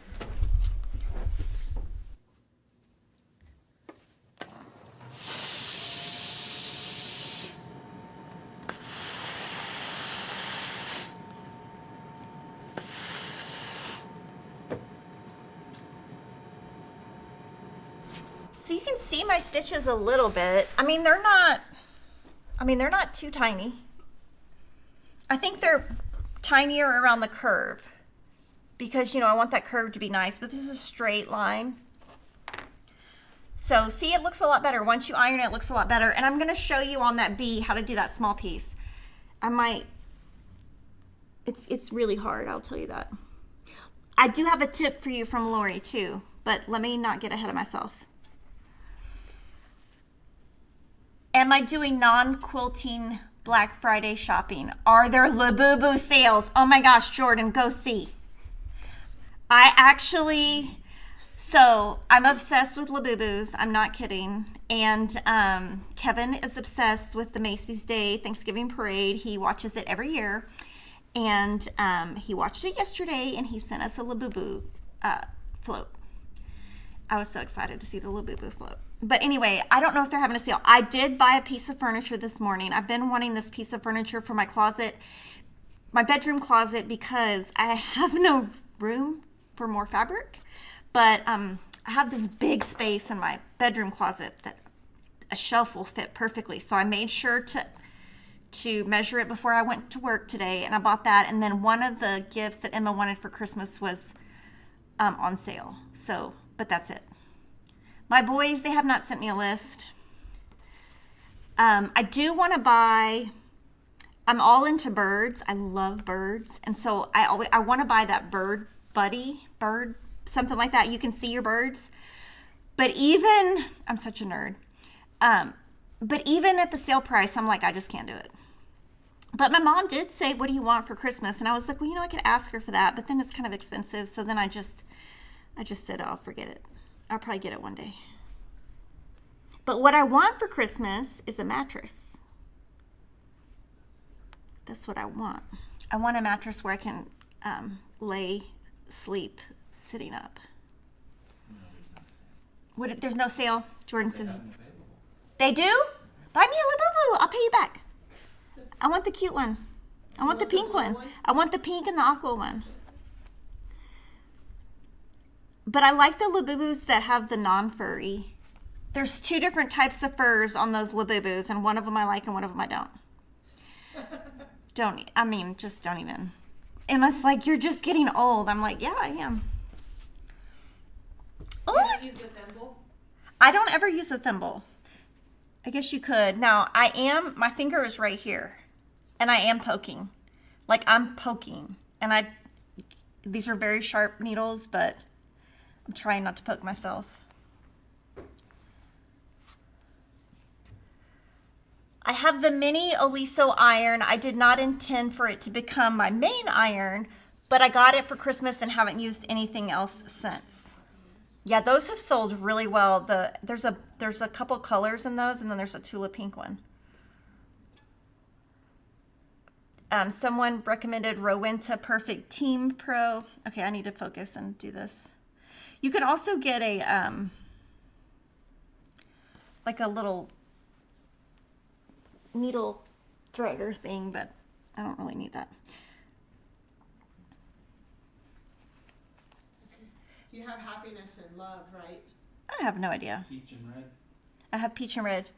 So you can see my stitches a little bit. I mean, they're not too tiny. I think they're tinier around the curve because, I want that curve to be nice, but this is a straight line. So see, it looks a lot better. Once you iron it, it looks a lot better. And I'm gonna show you on that B how to do that small piece. It's really hard, I'll tell you that. I do have a tip for you from Lori too, but let me not get ahead of myself. Am I doing non-quilting Black Friday shopping? Are there Labubu sales? Oh my gosh, Jordan, go see. So I'm obsessed with Labubus. I'm not kidding. And Kevin is obsessed with the Macy's Day Thanksgiving Parade. He watches it every year. And he watched it yesterday and he sent us a Labubu float. I was so excited to see the Labubu float. But anyway, I don't know if they're having a sale. I did buy a piece of furniture this morning. I've been wanting this piece of furniture for my closet, my bedroom closet, because I have no room for more fabric. But I have this big space in my bedroom closet that a shelf will fit perfectly. So I made sure to to measure it before I went to work today, and I bought that. And then one of the gifts that Emma wanted for Christmas was on sale. So, but that's it. My boys, they have not sent me a list. I do want to buy, I'm all into birds. I love birds. And so I want to buy that bird buddy, something like that. You can see your birds. But even, I'm such a nerd. But even at the sale price, I'm like, I just can't do it. But my mom did say, what do you want for Christmas? And I was like, well, I could ask her for that, but then it's kind of expensive. So then I just said, I'll forget it. I'll probably get it one day. But what I want for Christmas is a mattress. That's what I want. I want a mattress where I can sleep sitting up. There's no sale? Jordan says. They do? Buy me a Labubu. I'll pay you back. I want the cute one. I want the pink one. I want the pink and the aqua one. But I like the Labubus that have the non-furry. There's 2 different types of furs on those Labubus, and one of them I like and one of them I don't. Just don't even. Emma's like, you're just getting old. I'm like, yeah, I am. You don't use the thimble? I don't ever use a thimble. I guess you could. Now, my finger is right here, and I am poking. Like, I'm poking. And these are very sharp needles, but I'm trying not to poke myself. I have the mini Oliso iron. I did not intend for it to become my main iron, but I got it for Christmas and haven't used anything else since. Yeah, those have sold really well. There's a couple colors in those, and then there's a Tula pink one. Someone recommended Rowenta Perfect Team Pro. Okay, I need to focus and do this. You can also get a like a little needle threader thing, but I don't really need that. You have happiness and love, right? I have no idea. Peach and red. I have peach and red.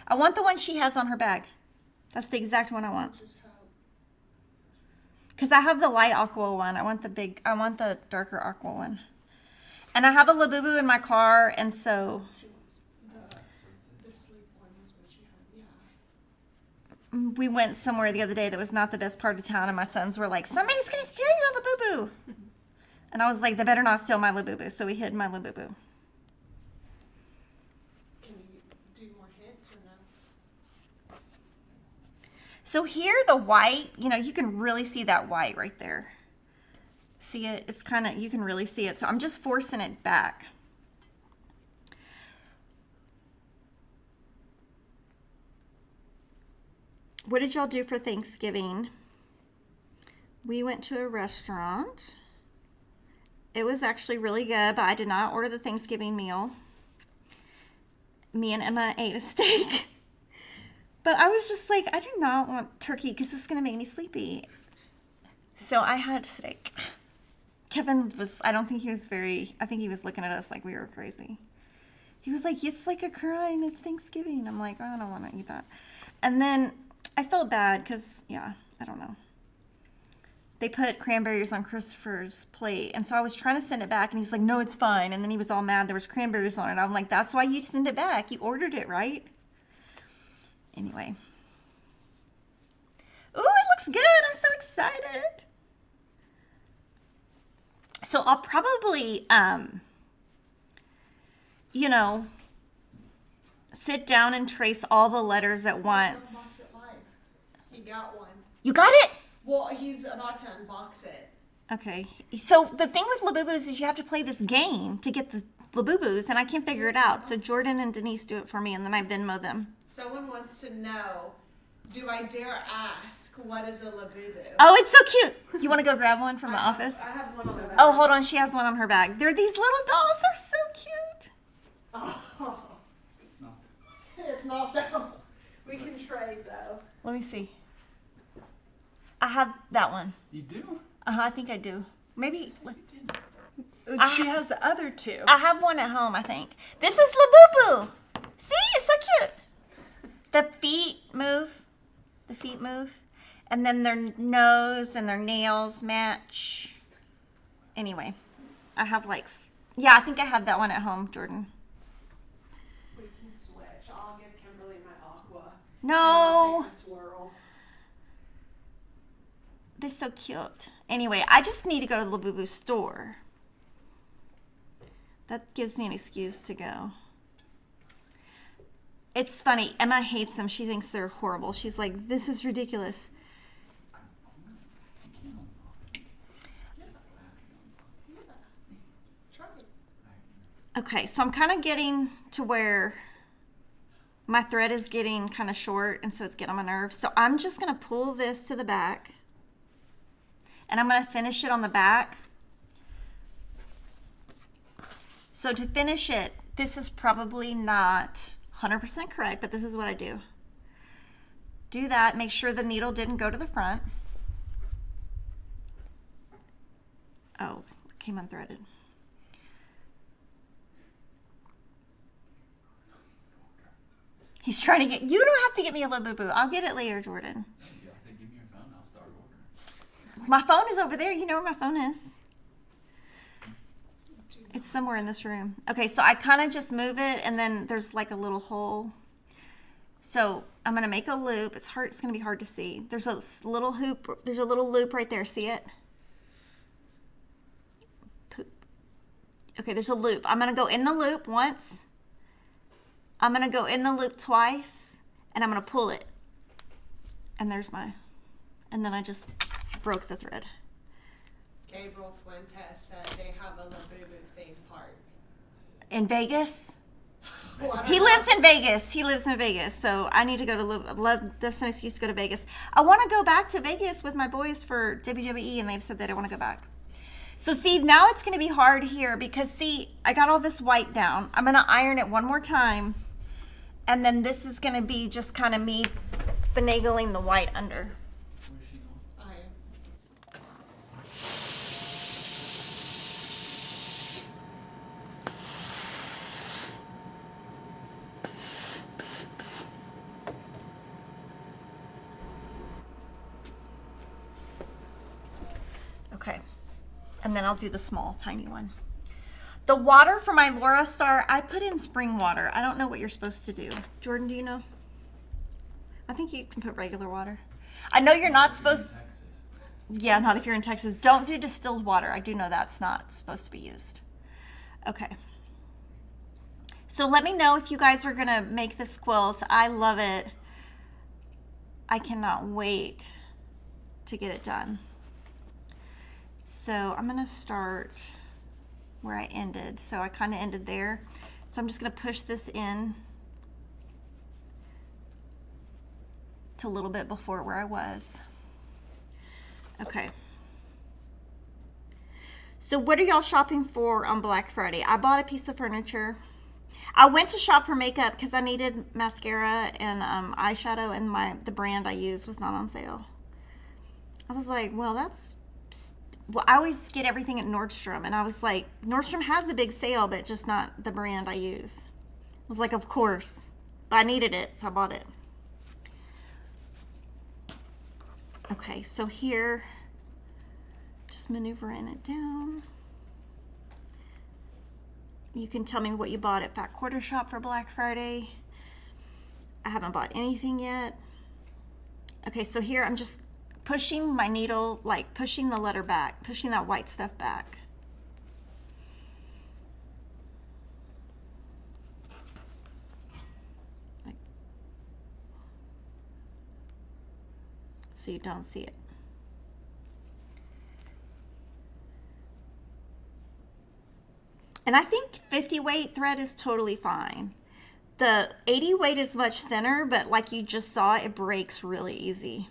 I want the one she has on her bag. That's the exact one I want. Because I have the light aqua one. I want the darker aqua one. And I have a Labubu in my car, and so She wants the sleep one is what she had, yeah. we went somewhere the other day that was not the best part of town, and my sons were like, somebody's going to steal your Labubu. And I was like, they better not steal my Labubu. So we hid my Labubu. Can you do more hints or no? So here, the white, you can really see that white right there. See it? It's kind of, you can really see it. So I'm just forcing it back. What did y'all do for Thanksgiving? We went to a restaurant. It was actually really good, but I did not order the Thanksgiving meal. Me and Emma ate a steak. But I was just like, I do not want turkey because it's going to make me sleepy. So I had steak. Kevin was, I think he was looking at us like we were crazy. He was like, it's like a crime. It's Thanksgiving. I'm like, I don't want to eat that. And then I felt bad because, I don't know. They put cranberries on Christopher's plate. And so I was trying to send it back, and he's like, no, it's fine. And then he was all mad there was cranberries on it. I'm like, that's why you send it back. You ordered it, right? Anyway. Ooh, it looks good. I'm so excited. So I'll probably, sit down and trace all the letters at once. Unbox it live. He got one. You got it? Well, he's about to unbox it. Okay. So the thing with Labubus is you have to play this game to get the Labubus, and I can't figure it out. So Jordan and Denise do it for me, and then I Venmo them. Someone wants to know, do I dare ask what is a Labubu? Oh, it's so cute. You want to go grab one from the office? I have one on my bag. Oh, hold on. She has one on her bag. They're these little dolls. They're so cute. Oh, It's not. it's not though. We can trade though. Let me see. I have that one. You do? I think I do. Maybe. You didn't. She has the other 2. I have one at home, I think. This is Labubu. See? It's so cute. The feet move. The feet move. And then their nose and their nails match. Anyway, I have like, yeah, I think I have that one at home, Jordan. We can switch. I'll give Kimberly my aqua. No. And I'll take the swirl. They're so cute. Anyway, I just need to go to the Labubu store. That gives me an excuse to go. It's funny. Emma hates them. She thinks they're horrible. She's like, this is ridiculous. Try it. Okay, so I'm kind of getting to where my thread is getting kind of short, and so it's getting on my nerves. So I'm just going to pull this to the back, and I'm going to finish it on the back. So to finish it, this is probably not 100% correct, but this is what I do. Do that, make sure the needle didn't go to the front. Oh, it came unthreaded. He's trying to get, you don't have to get me a Labubu. I'll get it later, Jordan. Yeah, I think give me your phone, I'll start ordering. My phone is over there. You know where my phone is. It's somewhere in this room. Okay, so I kind of just move it, and then there's like a little hole. So I'm going to make a loop. It's hard. It's going to be hard to see. There's a little hoop. There's a little loop right there. See it? Okay, there's a loop. I'm going to go in the loop once. I'm going to go in the loop twice, and I'm going to pull it. And there's my, and then I just broke the thread. Gabriel Fuentes said they have a Labubu theme park. In Vegas? Well, I don't He know. lives in Vegas. He lives in Vegas. So I need to go to, that's an excuse to go to Vegas. I want to go back to Vegas with my boys for WWE, and they said they don't want to go back. So see, now it's going to be hard here because see, I got all this white down. I'm going to iron it one more time. And then this is going to be just kind of me finagling the white under. Where's she going? I Okay. And then I'll do the small, tiny one. The water for my Laura Star, I put in spring water. I don't know what you're supposed to do. Jordan, do you know? I think you can put regular water. I know you're not supposed, Texas. yeah, not if you're in Texas. Don't do distilled water. I do know that's not supposed to be used. Okay. So let me know if you guys are gonna make this quilt. I love it. I cannot wait to get it done. So I'm gonna start where I ended. So I kind of ended there. So I'm just gonna push this in to a little bit before where I was. Okay. So what are y'all shopping for on Black Friday? I bought a piece of furniture. I went to shop for makeup because I needed mascara and eyeshadow, and the brand I use was not on sale. I was like, well, I always get everything at Nordstrom, and I was like, Nordstrom has a big sale, but just not the brand I use. I was like, of course, but I needed it, so I bought it. Okay, so here, just maneuvering it down. You can tell me what you bought at Fat Quarter Shop for Black Friday. I haven't bought anything yet. Okay, so here I'm just pushing my needle, like pushing the letter back, pushing that white stuff back. So you don't see it. And I think 50 weight thread is totally fine. The 80 weight is much thinner, but like you just saw, it breaks really easy.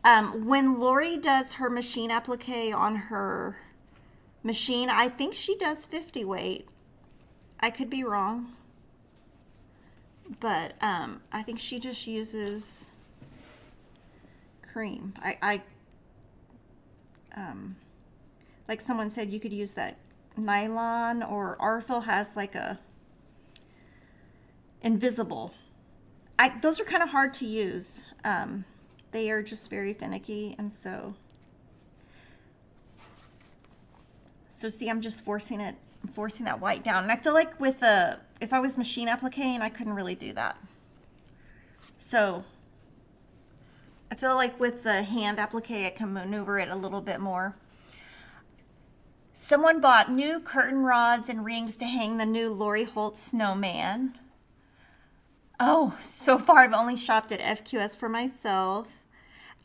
When Lori does her machine applique on her machine, I think she does 50 weight. I could be wrong, but I think she just uses cream. Like someone said, you could use that nylon, or Arfil has like a invisible. Those are kind of hard to use. They are just very finicky, and so see, I'm just forcing that white down. And I feel like with if I was machine appliquing, I couldn't really do that. So I feel like with the hand applique, I can maneuver it a little bit more. Someone bought new curtain rods and rings to hang the new Lori Holt snowman. Oh, so far I've only shopped at FQS for myself.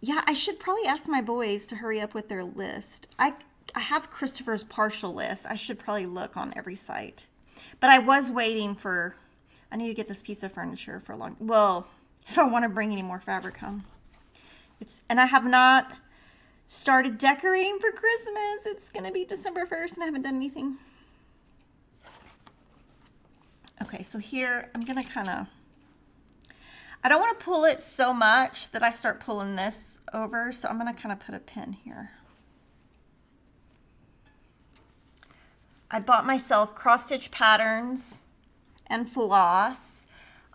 Yeah, I should probably ask my boys to hurry up with their list. I have Christopher's partial list. I should probably look on every site. But I was waiting for, I need to get this piece of furniture for a long, well, if I want to bring any more fabric home. And I have not started decorating for Christmas. It's going to be December 1st and I haven't done anything. Okay, so here I'm going to I don't want to pull it so much that I start pulling this over. So I'm going to kind of put a pin here. I bought myself cross stitch patterns and floss.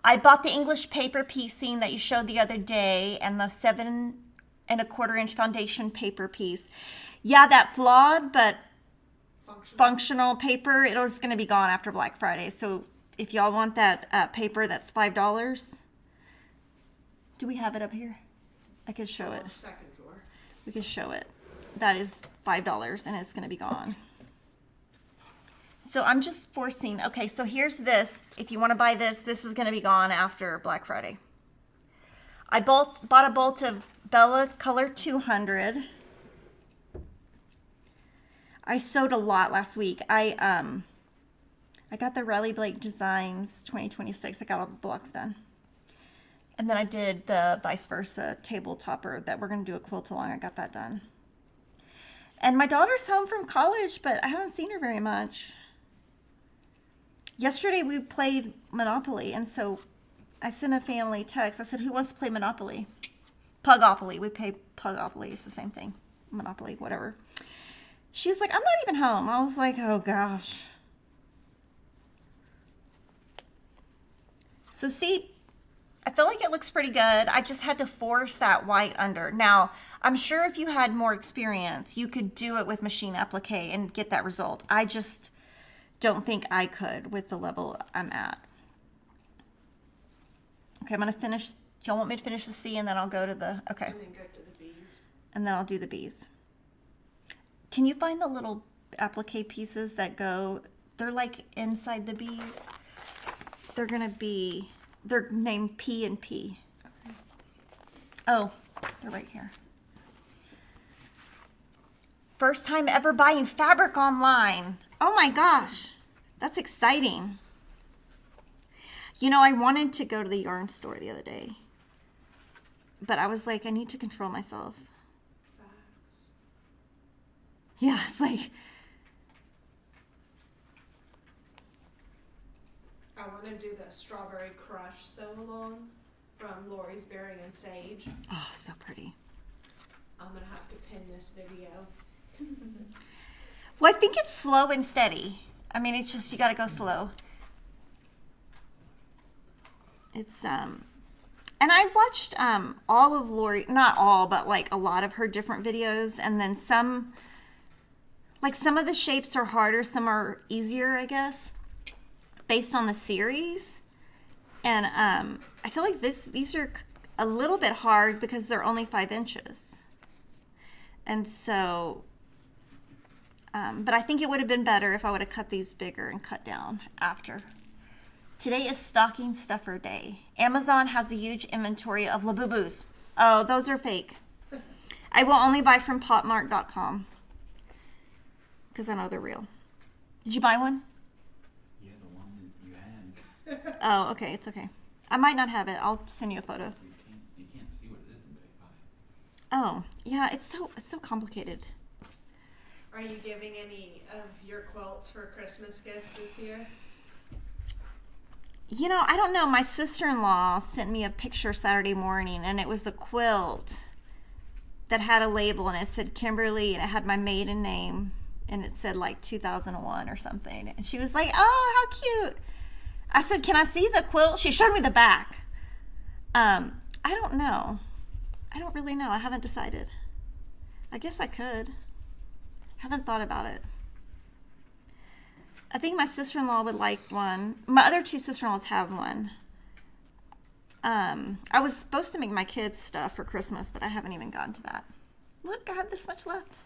I bought the English paper piecing that you showed the other day and the 7 1/4 inch foundation paper piece. Yeah, that flawed but functional paper, it was going to be gone after Black Friday. So if y'all want that paper, that's $5. Do we have it up here? I could show it. Second drawer. We could show it. That is $5 and it's going to be gone. So I'm just forcing. Okay, so here's this. If you want to buy this, this is going to be gone after Black Friday. I bought a bolt of Bella Color 200. I sewed a lot last week. I got the Riley Blake Designs 2026. I got all the blocks done. And then I did the vice versa table topper that we're going to do a quilt along. I got that done. And my daughter's home from college, but I haven't seen her very much. Yesterday we played Monopoly, and so I sent a family text. I said, who wants to play Monopoly? Pugopoly. We play Pugopoly. It's the same thing. Monopoly, whatever. She was like, I'm not even home. I was like, oh gosh. So see, I feel like it looks pretty good. I just had to force that white under. Now, I'm sure if you had more experience, you could do it with machine applique and get that result. I just don't think I could with the level I'm at. Okay, I'm going to finish. Do y'all want me to finish the C and then I'll go to the, okay. And then go to the bees. And then I'll do the bees. Can you find the little applique pieces that go, they're like inside the bees? They're going to be, they're named P and P. Okay. Oh, they're right here. First time ever buying fabric online. Oh my gosh, that's exciting. You know, I wanted to go to the yarn store the other day, but I was like, I need to control myself. Facts. Yeah, it's like, I want to do the Strawberry Crush sew along from Lori's Berry and Sage. oh, so pretty. I'm going to have to pin this video. Well, I think it's slow and steady. I mean, it's just, you got to go slow. It's, and I watched all of Lori, not all, but like a lot of her different videos. And then some, like some of the shapes are harder, some are easier, I guess, based on the series. And I feel like these are a little bit hard because they're only 5 inches. And so, but I think it would have been better if I would have cut these bigger and cut down after. Today is stocking stuffer day. Amazon has a huge inventory of Labubus. Oh, those are fake. I will only buy from potmark.com because I know they're real. Did you buy one? Yeah, the one that you had. Oh, okay. It's okay. I might not have it. I'll send you a photo. You can't see what it is until you buy it. Oh, yeah. It's so complicated. Are you giving any of your quilts for Christmas gifts this year? You know, I don't know. My sister-in-law sent me a picture Saturday morning, and it was a quilt that had a label, and it said Kimberly, and it had my maiden name, and it said like 2001 or something. And she was like, oh, how cute. I said, can I see the quilt? She showed me the back. I don't know. I don't really know. I haven't decided. I guess I could. Haven't thought about it. I think my sister-in-law would like one. My other two sister-in-laws have one. I was supposed to make my kids stuff for Christmas, but I haven't even gotten to that. Look, I have this much left.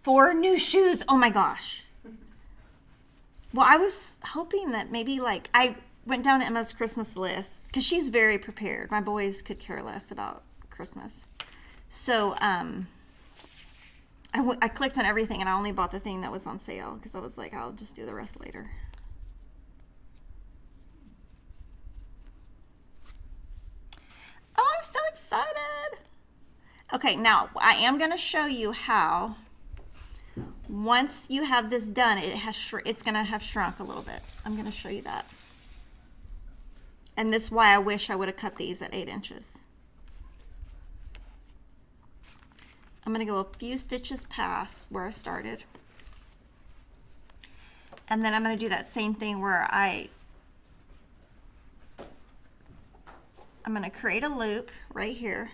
4 new shoes. Oh my gosh. Well, I was hoping that maybe like I went down to Emma's Christmas list because she's very prepared. My boys could care less about Christmas. So I clicked on everything and I only bought the thing that was on sale because I was like, I'll just do the rest later. Oh, I'm so excited. Okay, now I am going to show you how once you have this done, it's going to have shrunk a little bit. I'm going to show you that. And this is why I wish I would have cut these at 8 inches. I'm going to go a few stitches past where I started. And then I'm going to do that same thing where I'm going to create a loop right here.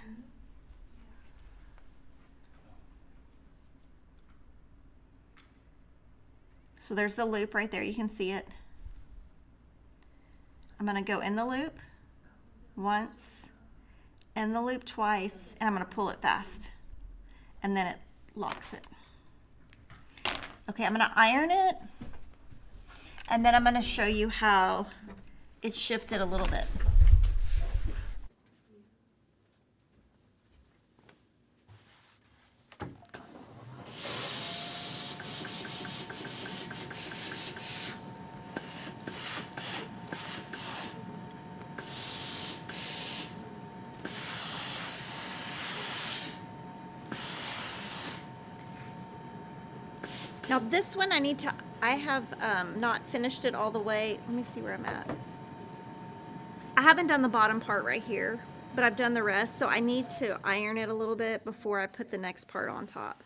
So there's the loop right there. You can see it. I'm going to go in the loop once, in the loop twice, and I'm going to pull it fast. And then it locks it. Okay, I'm going to iron it. And then I'm going to show you how it shifted a little bit. Now this one I have not finished it all the way. Let me see where I'm at. I haven't done the bottom part right here, but I've done the rest. So I need to iron it a little bit before I put the next part on top.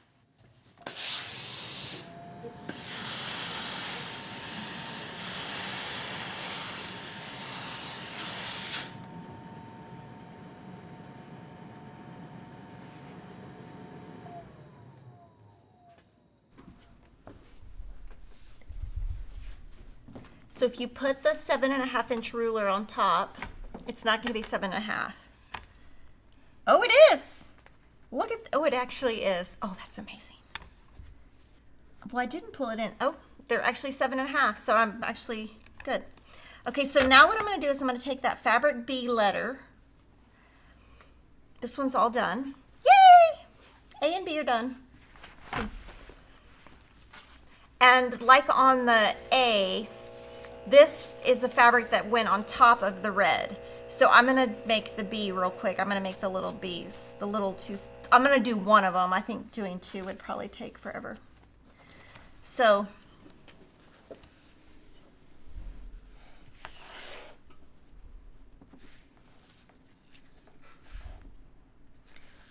So if you put the 7.5 inch ruler on top, it's not going to be 7.5. Oh, it is. Look at, oh, it actually is. Oh, that's amazing. Well, I didn't pull it in. Oh, they're actually 7.5. So I'm actually good. Okay, so now what I'm going to do is I'm going to take that fabric B letter. This one's all done. Yay! A and B are done. See. And like on the A, this is the fabric that went on top of the red. So I'm going to make the B real quick. I'm going to make the little B's, the little two. I'm going to do one of them. I think doing 2 would probably take forever. So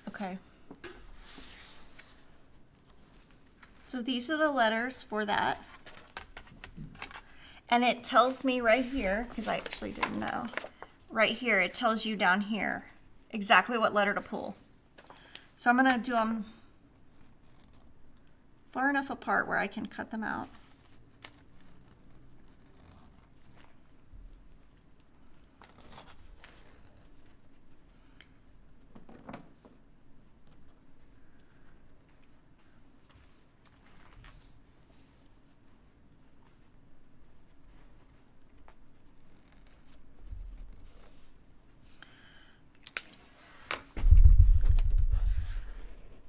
okay. So these are the letters for that. And it tells me right here, because I actually didn't know, right here, it tells you down here exactly what letter to pull. So I'm going to do them far enough apart where I can cut them out.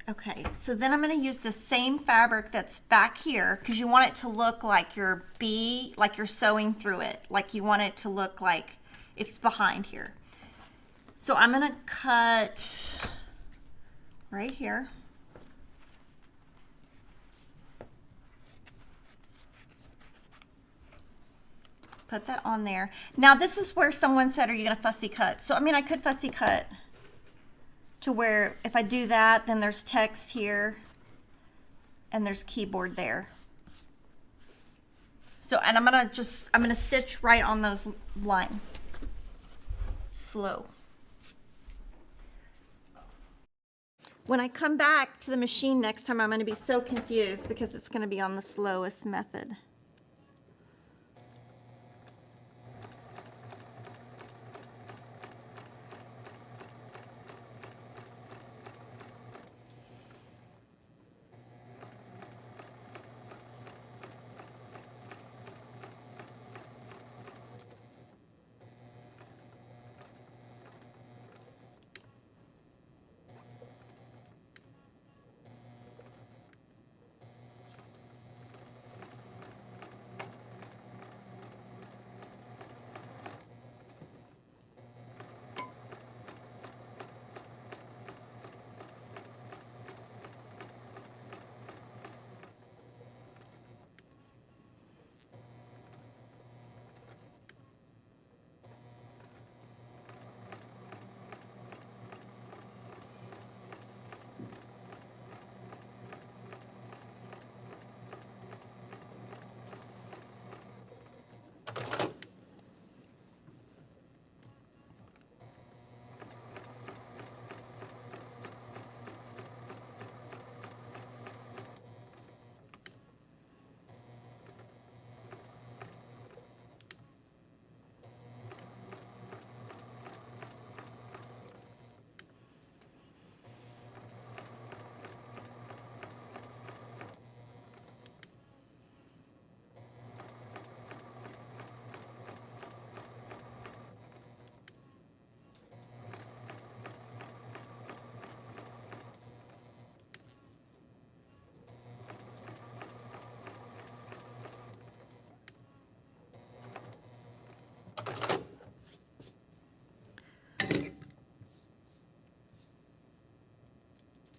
Okay, so then I'm going to use the same fabric that's back here because you want it to look like your B, like you're sewing through it. Like you want it to look like it's behind here. So I'm going to cut right here. Put that on there. Now this is where someone said, are you going to fussy cut? So I mean, I could fussy cut to where if I do that, then there's text here and there's keyboard there. So, and I'm gonna stitch right on those lines. Slow. When I come back to the machine next time, I'm going to be so confused because it's going to be on the slowest method.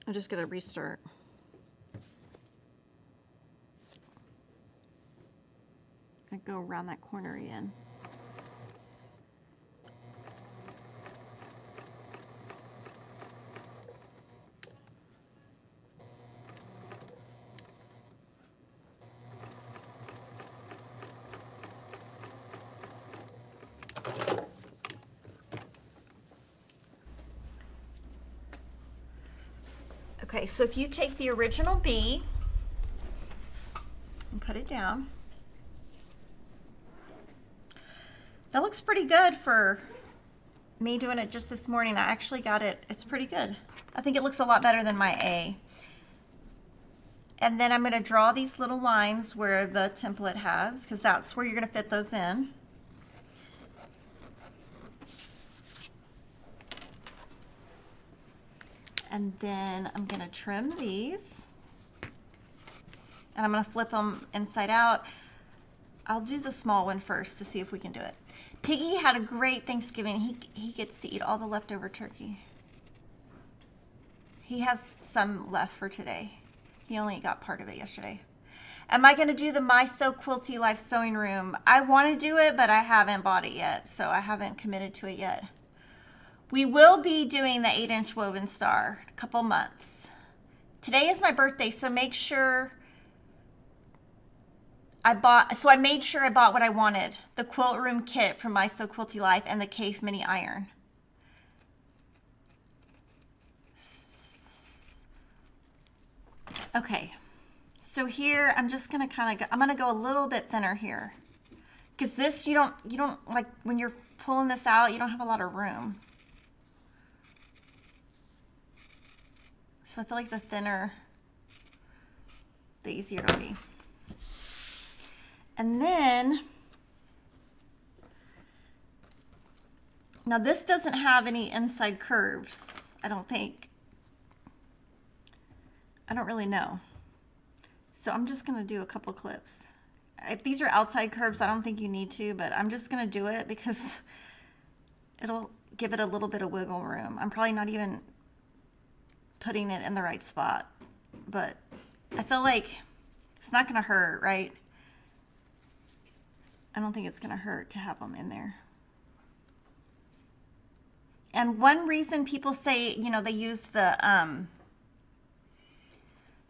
I'm just going to restart. I go around that corner again. Okay, so if you take the original B and put it down, that looks pretty good for me doing it just this morning. I actually got it, it's pretty good. I think it looks a lot better than my A. And then I'm going to draw these little lines where the template has, because that's where you're going to fit those in. And then I'm going to trim these. And I'm going to flip them inside out. I'll do the small one first to see if we can do it. Piggy had a great Thanksgiving. He gets to eat all the leftover turkey. He has some left for today. He only got part of it yesterday. Am I going to do the My So Quilty Life sewing room? I want to do it, but I haven't bought it yet, so I haven't committed to it yet. We will be doing the 8-inch woven star in a couple months. Today is my birthday, so make sure I made sure I bought what I wanted. The quilt room kit from My So Quilty Life and the Cave mini iron. Okay, so here I'm just gonna I'm gonna go a little bit thinner here. Because this, you don't, like when you're pulling this out, you don't have a lot of room. So I feel like the thinner, the easier it'll be. And then, now this doesn't have any inside curves, I don't think. I don't really know. So I'm just gonna do a couple clips. These are outside curves, I don't think you need to, but I'm just gonna do it because it'll give it a little bit of wiggle room. I'm probably not even putting it in the right spot, but I feel like it's not gonna hurt, right? I don't think it's gonna hurt to have them in there. And one reason people say, you know, they use the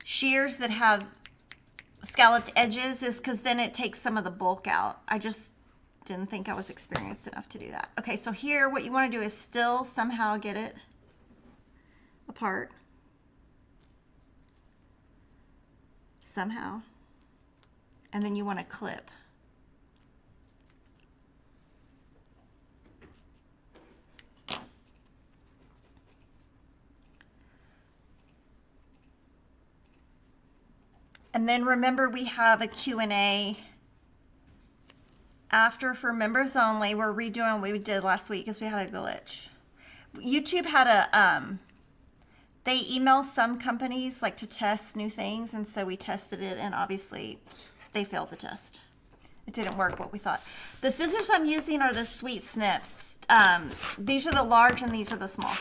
shears that have scalloped edges is because then it takes some of the bulk out. I just didn't think I was experienced enough to do that. Okay, so here what you want to do is still somehow get it apart. somehow. And then you want to clip. And then remember, we have a Q&A after for members only. We're redoing what we did last week because we had a glitch. YouTube had a, they email some companies like to test new things. And so we tested it and obviously they failed the test. It didn't work what we thought. The scissors I'm using are the Sweet Snips. These are the large and these are the small,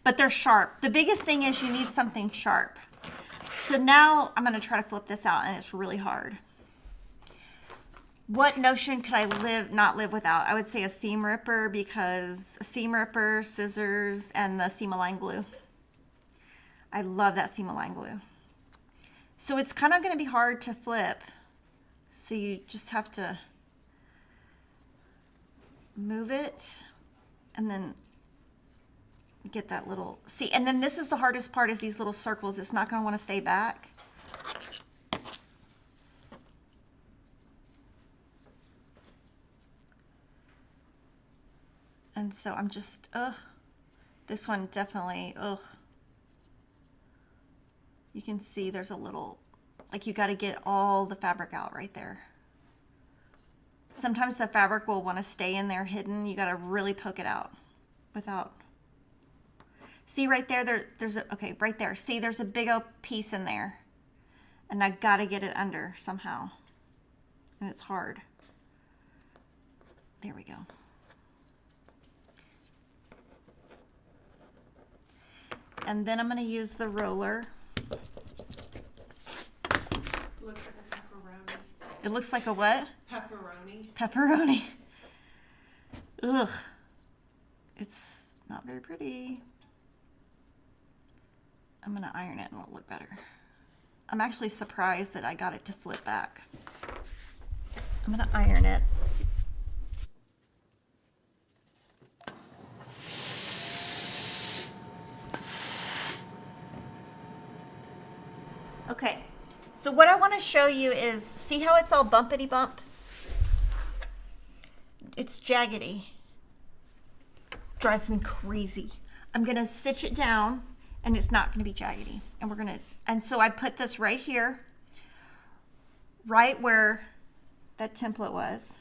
but they're sharp. The biggest thing is you need something sharp. So now I'm going to try to flip this out and it's really hard. What notion could I not live without? I would say a seam ripper, because a seam ripper, scissors, and the seam align glue. I love that seam align glue. So it's kind of going to be hard to flip. So you just have to move it and then get that little, see, and then this is the hardest part, is these little circles. It's not going to want to stay back. And so I'm just, this one definitely, you can see there's a little, like you got to get all the fabric out right there. Sometimes the fabric will want to stay in there hidden. You got to really poke it out without. See right there, there's a, okay, right there. See, there's a big old piece in there. And I got to get it under somehow. And it's hard. There we go. And then I'm going to use the roller. Looks like a pepperoni. It looks like a what? Pepperoni. Pepperoni. Ugh. It's not very pretty. I'm going to iron it and it'll look better. I'm actually surprised that I got it to flip back. I'm going to iron it. Okay, so what I want to show you is, see how it's all bumpity bump? It's jaggedy. Drives me crazy. I'm going to stitch it down and it's not going to be jaggedy. And we're going to, and so I put this right here, right where that template was.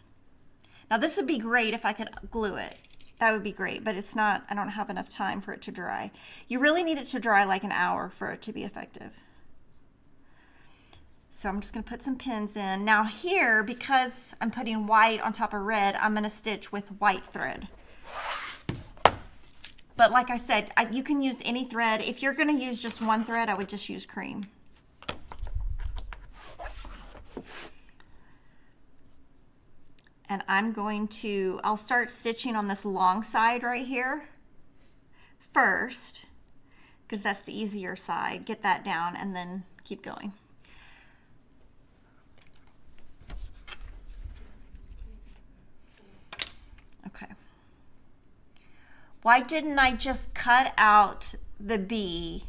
Now this would be great if I could glue it. That would be great, but it's not, I don't have enough time for it to dry. You really need it to dry like an hour for it to be effective. So I'm just going to put some pins in. Now here, because I'm putting white on top of red, I'm going to stitch with white thread. But like I said, you can use any thread. If you're going to use just one thread, I would just use cream. And I'm going to, I'll start stitching on this long side right here first, because that's the easier side. Get that down and then keep going. Okay. Why didn't I just cut out the B,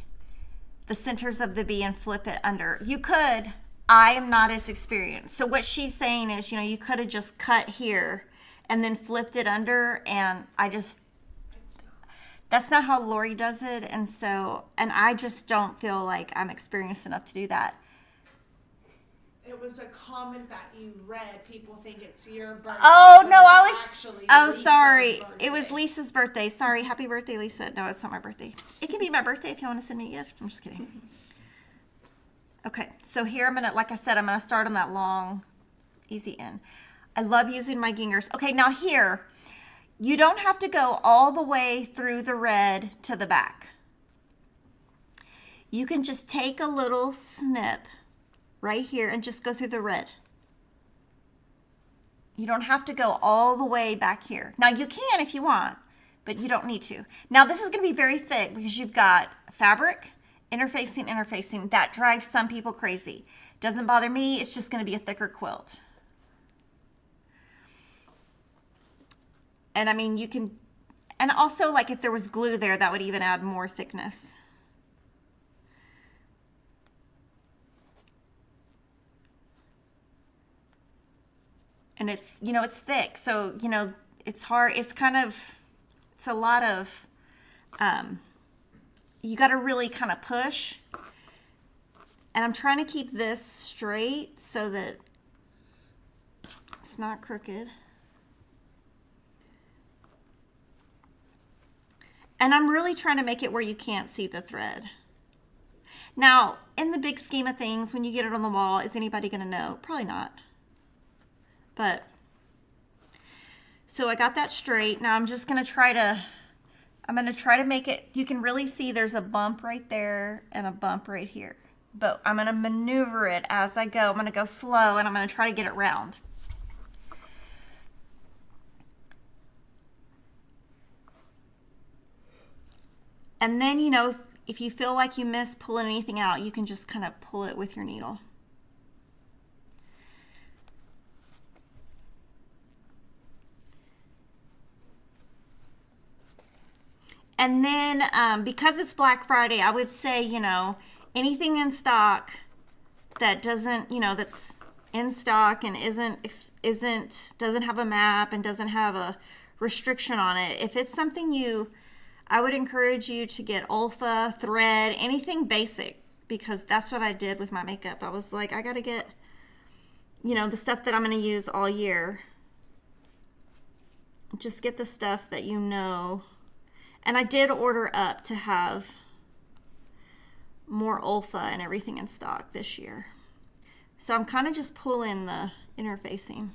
the centers of the B, and flip it under? You could. I am not as experienced. So what she's saying is, you know, you could have just cut here and then flipped it under, and that's not how Lori does it. And so, and I just don't feel like I'm experienced enough to do that. It was a comment that you read. People think it's your birthday. Oh, but no, it's I was, actually oh, Lisa's sorry. birthday. It was Lisa's birthday. Sorry. Happy birthday, Lisa. No, it's not my birthday. It can be my birthday if you want to send me a gift. I'm just kidding. Okay, so here I'm going to, like I said, I'm going to start on that long, easy end. I love using my gingers. Okay, now here, you don't have to go all the way through the red to the back. You can just take a little snip right here and just go through the red. You don't have to go all the way back here. Now you can if you want, but you don't need to. Now this is going to be very thick because you've got fabric, interfacing. That drives some people crazy. Doesn't bother me. It's just going to be a thicker quilt. And I mean, you can, and also like if there was glue there, that would even add more thickness. And it's, you know, it's thick. So, you know, it's hard. It's a lot of, you got to really kind of push. And I'm trying to keep this straight so that it's not crooked. And I'm really trying to make it where you can't see the thread. Now, in the big scheme of things, when you get it on the wall, is anybody going to know? Probably not. But, so I got that straight. Now I'm just going to try to make it, you can really see there's a bump right there and a bump right here. But I'm going to maneuver it as I go. I'm going to go slow and I'm going to try to get it round. And then, you know, if you feel like you miss pulling anything out, you can just kind of pull it with your needle. And then because it's Black Friday, I would say, you know, anything in stock that doesn't, you know, that's in stock and doesn't have a map and doesn't have a restriction on it. If it's something I would encourage you to get Olfa, thread, anything basic, because that's what I did with my makeup. I was like, I got to get, you know, the stuff that I'm going to use all year. Just get the stuff that you know. And I did order up to have more Olfa and everything in stock this year. So I'm kind of just pulling the interfacing.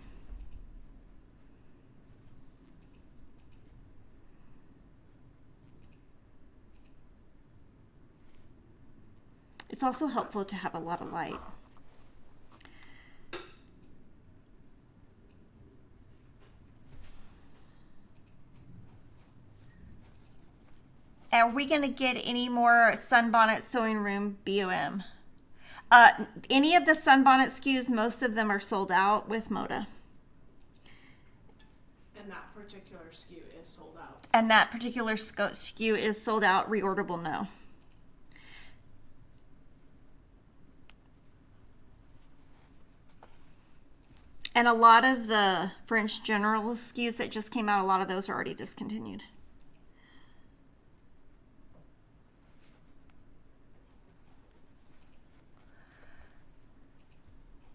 It's also helpful to have a lot of light. Are we going to get any more Sunbonnet Sewing Room BOM? Any of the Sunbonnet SKUs, most of them are sold out with Moda. And that particular SKU is sold out. And that particular SKU is sold out, reorderable, no. And a lot of the French General SKUs that just came out, a lot of those are already discontinued.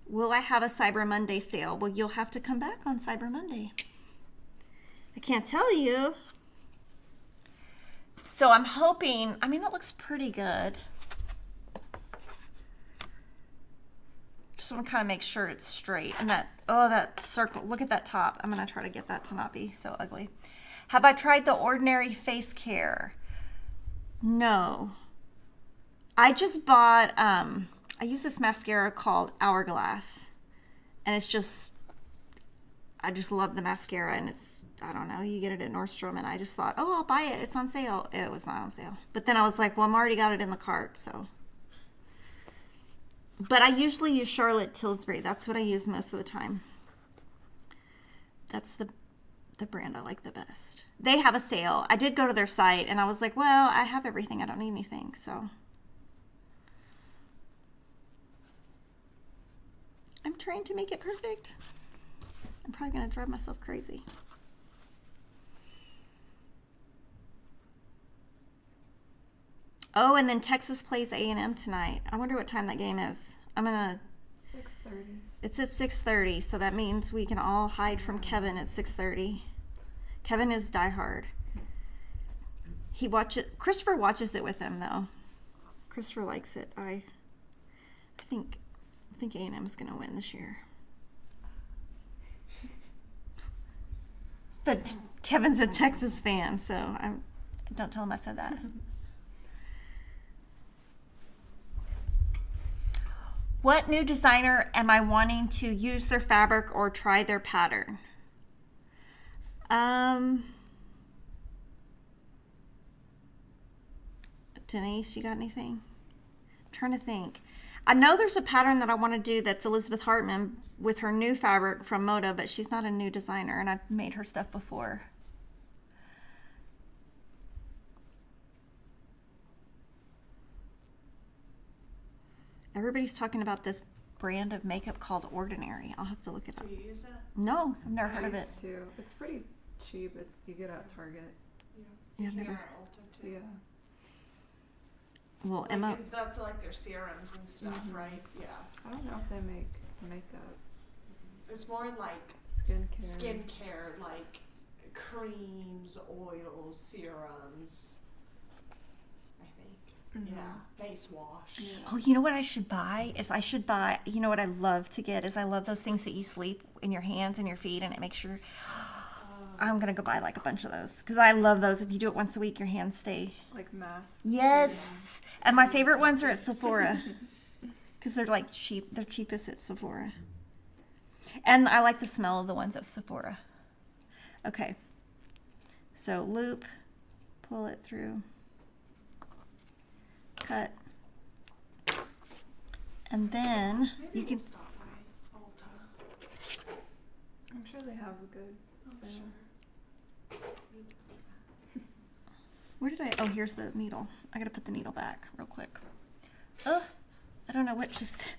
Will I have a Cyber Monday sale? Well, you'll have to come back on Cyber Monday. I can't tell you. So I'm hoping, I mean, it looks pretty good. Just want to kind of make sure it's straight. And that circle, look at that top. I'm going to try to get that to not be so ugly. Have I tried the Ordinary Face Care? No. I just bought, I use this mascara called Hourglass. And it's just, I just love the mascara. And it's, I don't know, you get it at Nordstrom. And I just thought, oh, I'll buy it. It's on sale. It was not on sale. But then I was like, well, I'm already got it in the cart, so. But I usually use Charlotte Tilbury. That's what I use most of the time. That's the brand I like the best. They have a sale. I did go to their site and I was like, well, I have everything. I don't need anything. So I'm trying to make it perfect. I'm probably going to drive myself crazy. Oh, and then Texas plays A&M tonight. I wonder what time that game is. I'm gonna. 6:30. It's at 6:30, so that means we can all hide from Kevin at 6:30. Kevin is diehard. Christopher watches it with him though. Christopher likes it. I think A&M is gonna win this year. But Kevin's a Texas fan, so don't tell him I said that. What new designer am I wanting to use their fabric or try their pattern? Denise, you got anything? I'm trying to think. I know there's a pattern that I want to do that's Elizabeth Hartman with her new fabric from Moda, but she's not a new designer, and I've made her stuff before. Everybody's talking about this brand of makeup called Ordinary. I'll have to look it up. Do you use that? No, I've never I heard of it. used to. It's pretty cheap. It's you get at Target. Yeah. Yeah, You I've can get never- it at Ulta too. Yeah. Well, Like, Emma, that's like their serums and stuff, Mhm. right? Yeah. I don't know if they make makeup, It's more like skincare. skincare, like creams, oils, serums. I think. Mhm. Yeah. Face wash. Yeah. oh, you know what I should buy? You know what I love to get is I love those things that you sleep in your hands and your feet and it makes your, I'm going to go buy like a bunch of those because I love those. If you do it once a week, your hands stay. Like masks. Yes. And my favorite ones are at Sephora because they're like cheap. They're cheapest at Sephora. And I like the smell of the ones at Sephora. Okay. So loop, pull it through, cut. And then Maybe you can, we'll stop by Ulta. I'm sure they have a good I'm sale. sure. where did oh, here's the needle. I gotta put the needle back real quick. Oh, I don't know what just,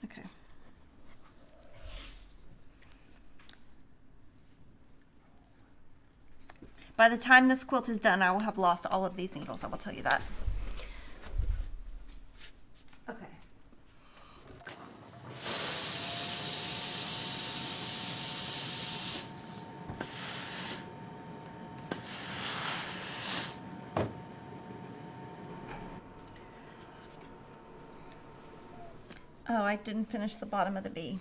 okay. By the time this quilt is done, I will have lost all of these needles. I will tell you that. Okay. Oh, I didn't finish the bottom of the B.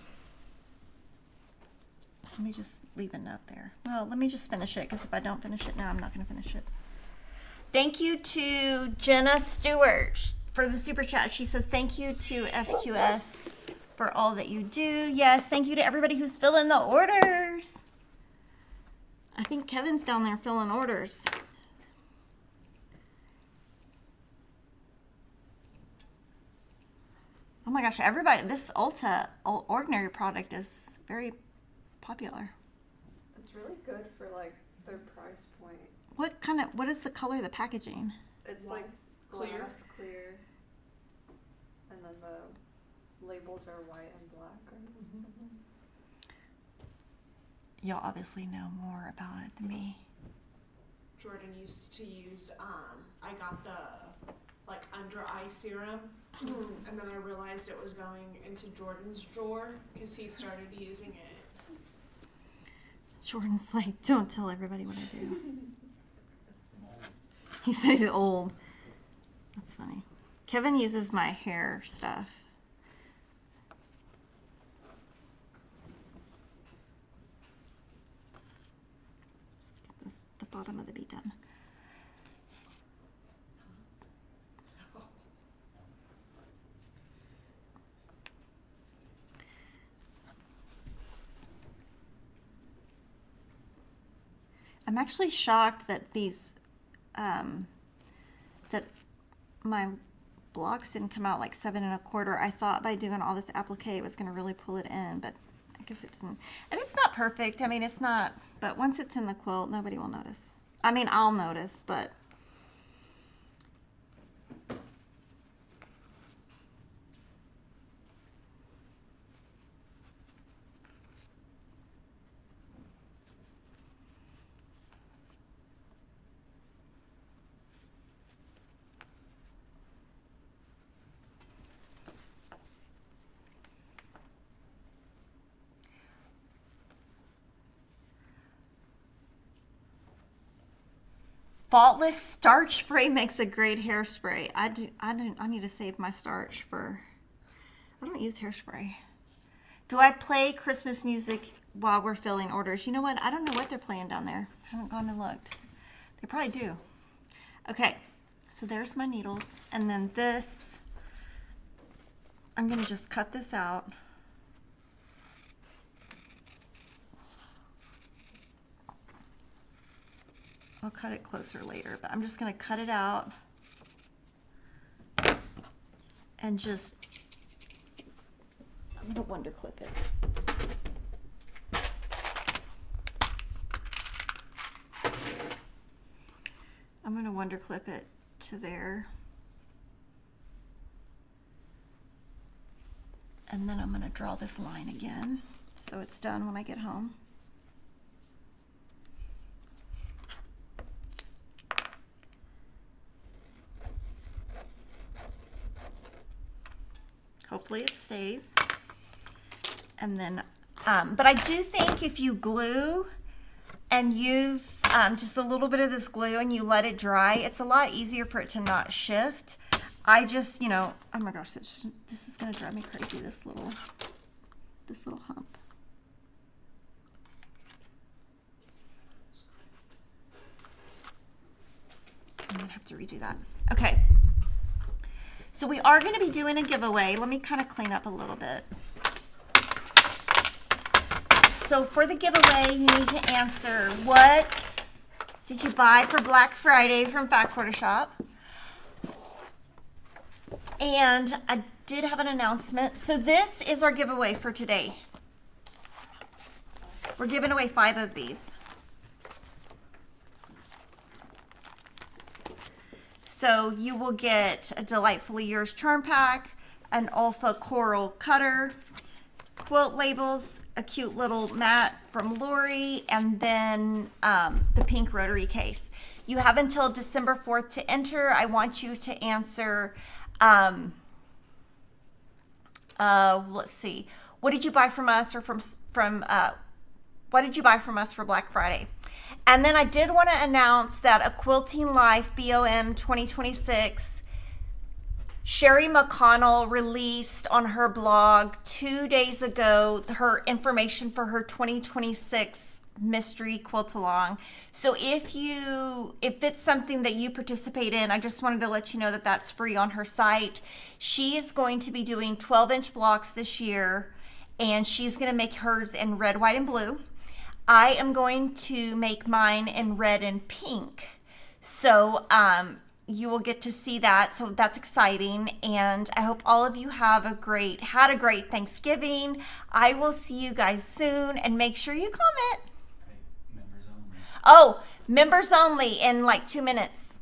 Let me just leave a note there. Well, let me just finish it because if I don't finish it now, I'm not going to finish it. Thank you to Jenna Stewart for the super chat. She says, thank you to FQS for all that you do. Yes, thank you to everybody who's filling the orders. I think Kevin's down there filling orders. Oh my gosh, everybody, this Ulta Ordinary product is very popular. It's really good for like their price point. What is the color of the packaging? It's White. like Clear. glass clear, and then the labels are white and black or something. Y'all obviously know more about it than me. Jordan used to use, I got the, like, under eye serum, and then I realized it was going into Jordan's drawer, because he started using it. Jordan's like, don't tell everybody what I do. He says he's old. That's funny. Kevin uses my hair stuff. Just get the bottom of the B done. I'm actually shocked that that my blocks didn't come out like 7 1/4. I thought by doing all this applique it was going to really pull it in, but I guess it didn't. And it's not perfect. I mean, it's not, but once it's in the quilt, nobody will notice. I mean, I'll notice, but Faultless starch spray makes a great hairspray. I need to save my starch for. I don't use hairspray. Do I play Christmas music while we're filling orders? You know what? I don't know what they're playing down there. I haven't gone and looked. They probably do. Okay, so there's my needles, and then this. I'm gonna just cut this out. I'll cut it closer later, but I'm just going to cut it out and just, I'm going to wonder clip it. I'm going to wonder clip it to there. And then I'm going to draw this line again so it's done when I get home. Hopefully it stays. And then, but I do think if you glue and use just a little bit of this glue and you let it dry, it's a lot easier for it to not shift. I just, you know, oh my gosh, this is gonna drive me crazy, this little hump. I'm gonna have to redo that. Okay. So we are going to be doing a giveaway. Let me kind of clean up a little bit. So for the giveaway, you need to answer, what did you buy for Black Friday from Fat Quarter Shop? And I did have an announcement. So this is our giveaway for today. We're giving away 5 of these. So you will get a Delightfully Yours charm pack, an Alpha Coral cutter, quilt labels, a cute little mat from Lori, and then the pink rotary case. You have until December 4th to enter. I want you to answer, let's see, what did you buy from us, or what did you buy from us for Black Friday? And then I did want to announce that a Quilting Life BOM 2026, Sherry McConnell released on her blog 2 days ago her information for her 2026 mystery quilt along. So if it's something that you participate in, I just wanted to let you know that that's free on her site. She is going to be doing 12-inch blocks this year, and she's going to make hers in red, white, and blue. I am going to make mine in red and pink. So you will get to see that. So that's exciting. And I hope all of you had a great Thanksgiving. I will see you guys soon, and make sure you comment. Members only. Oh, members only in like 2 minutes.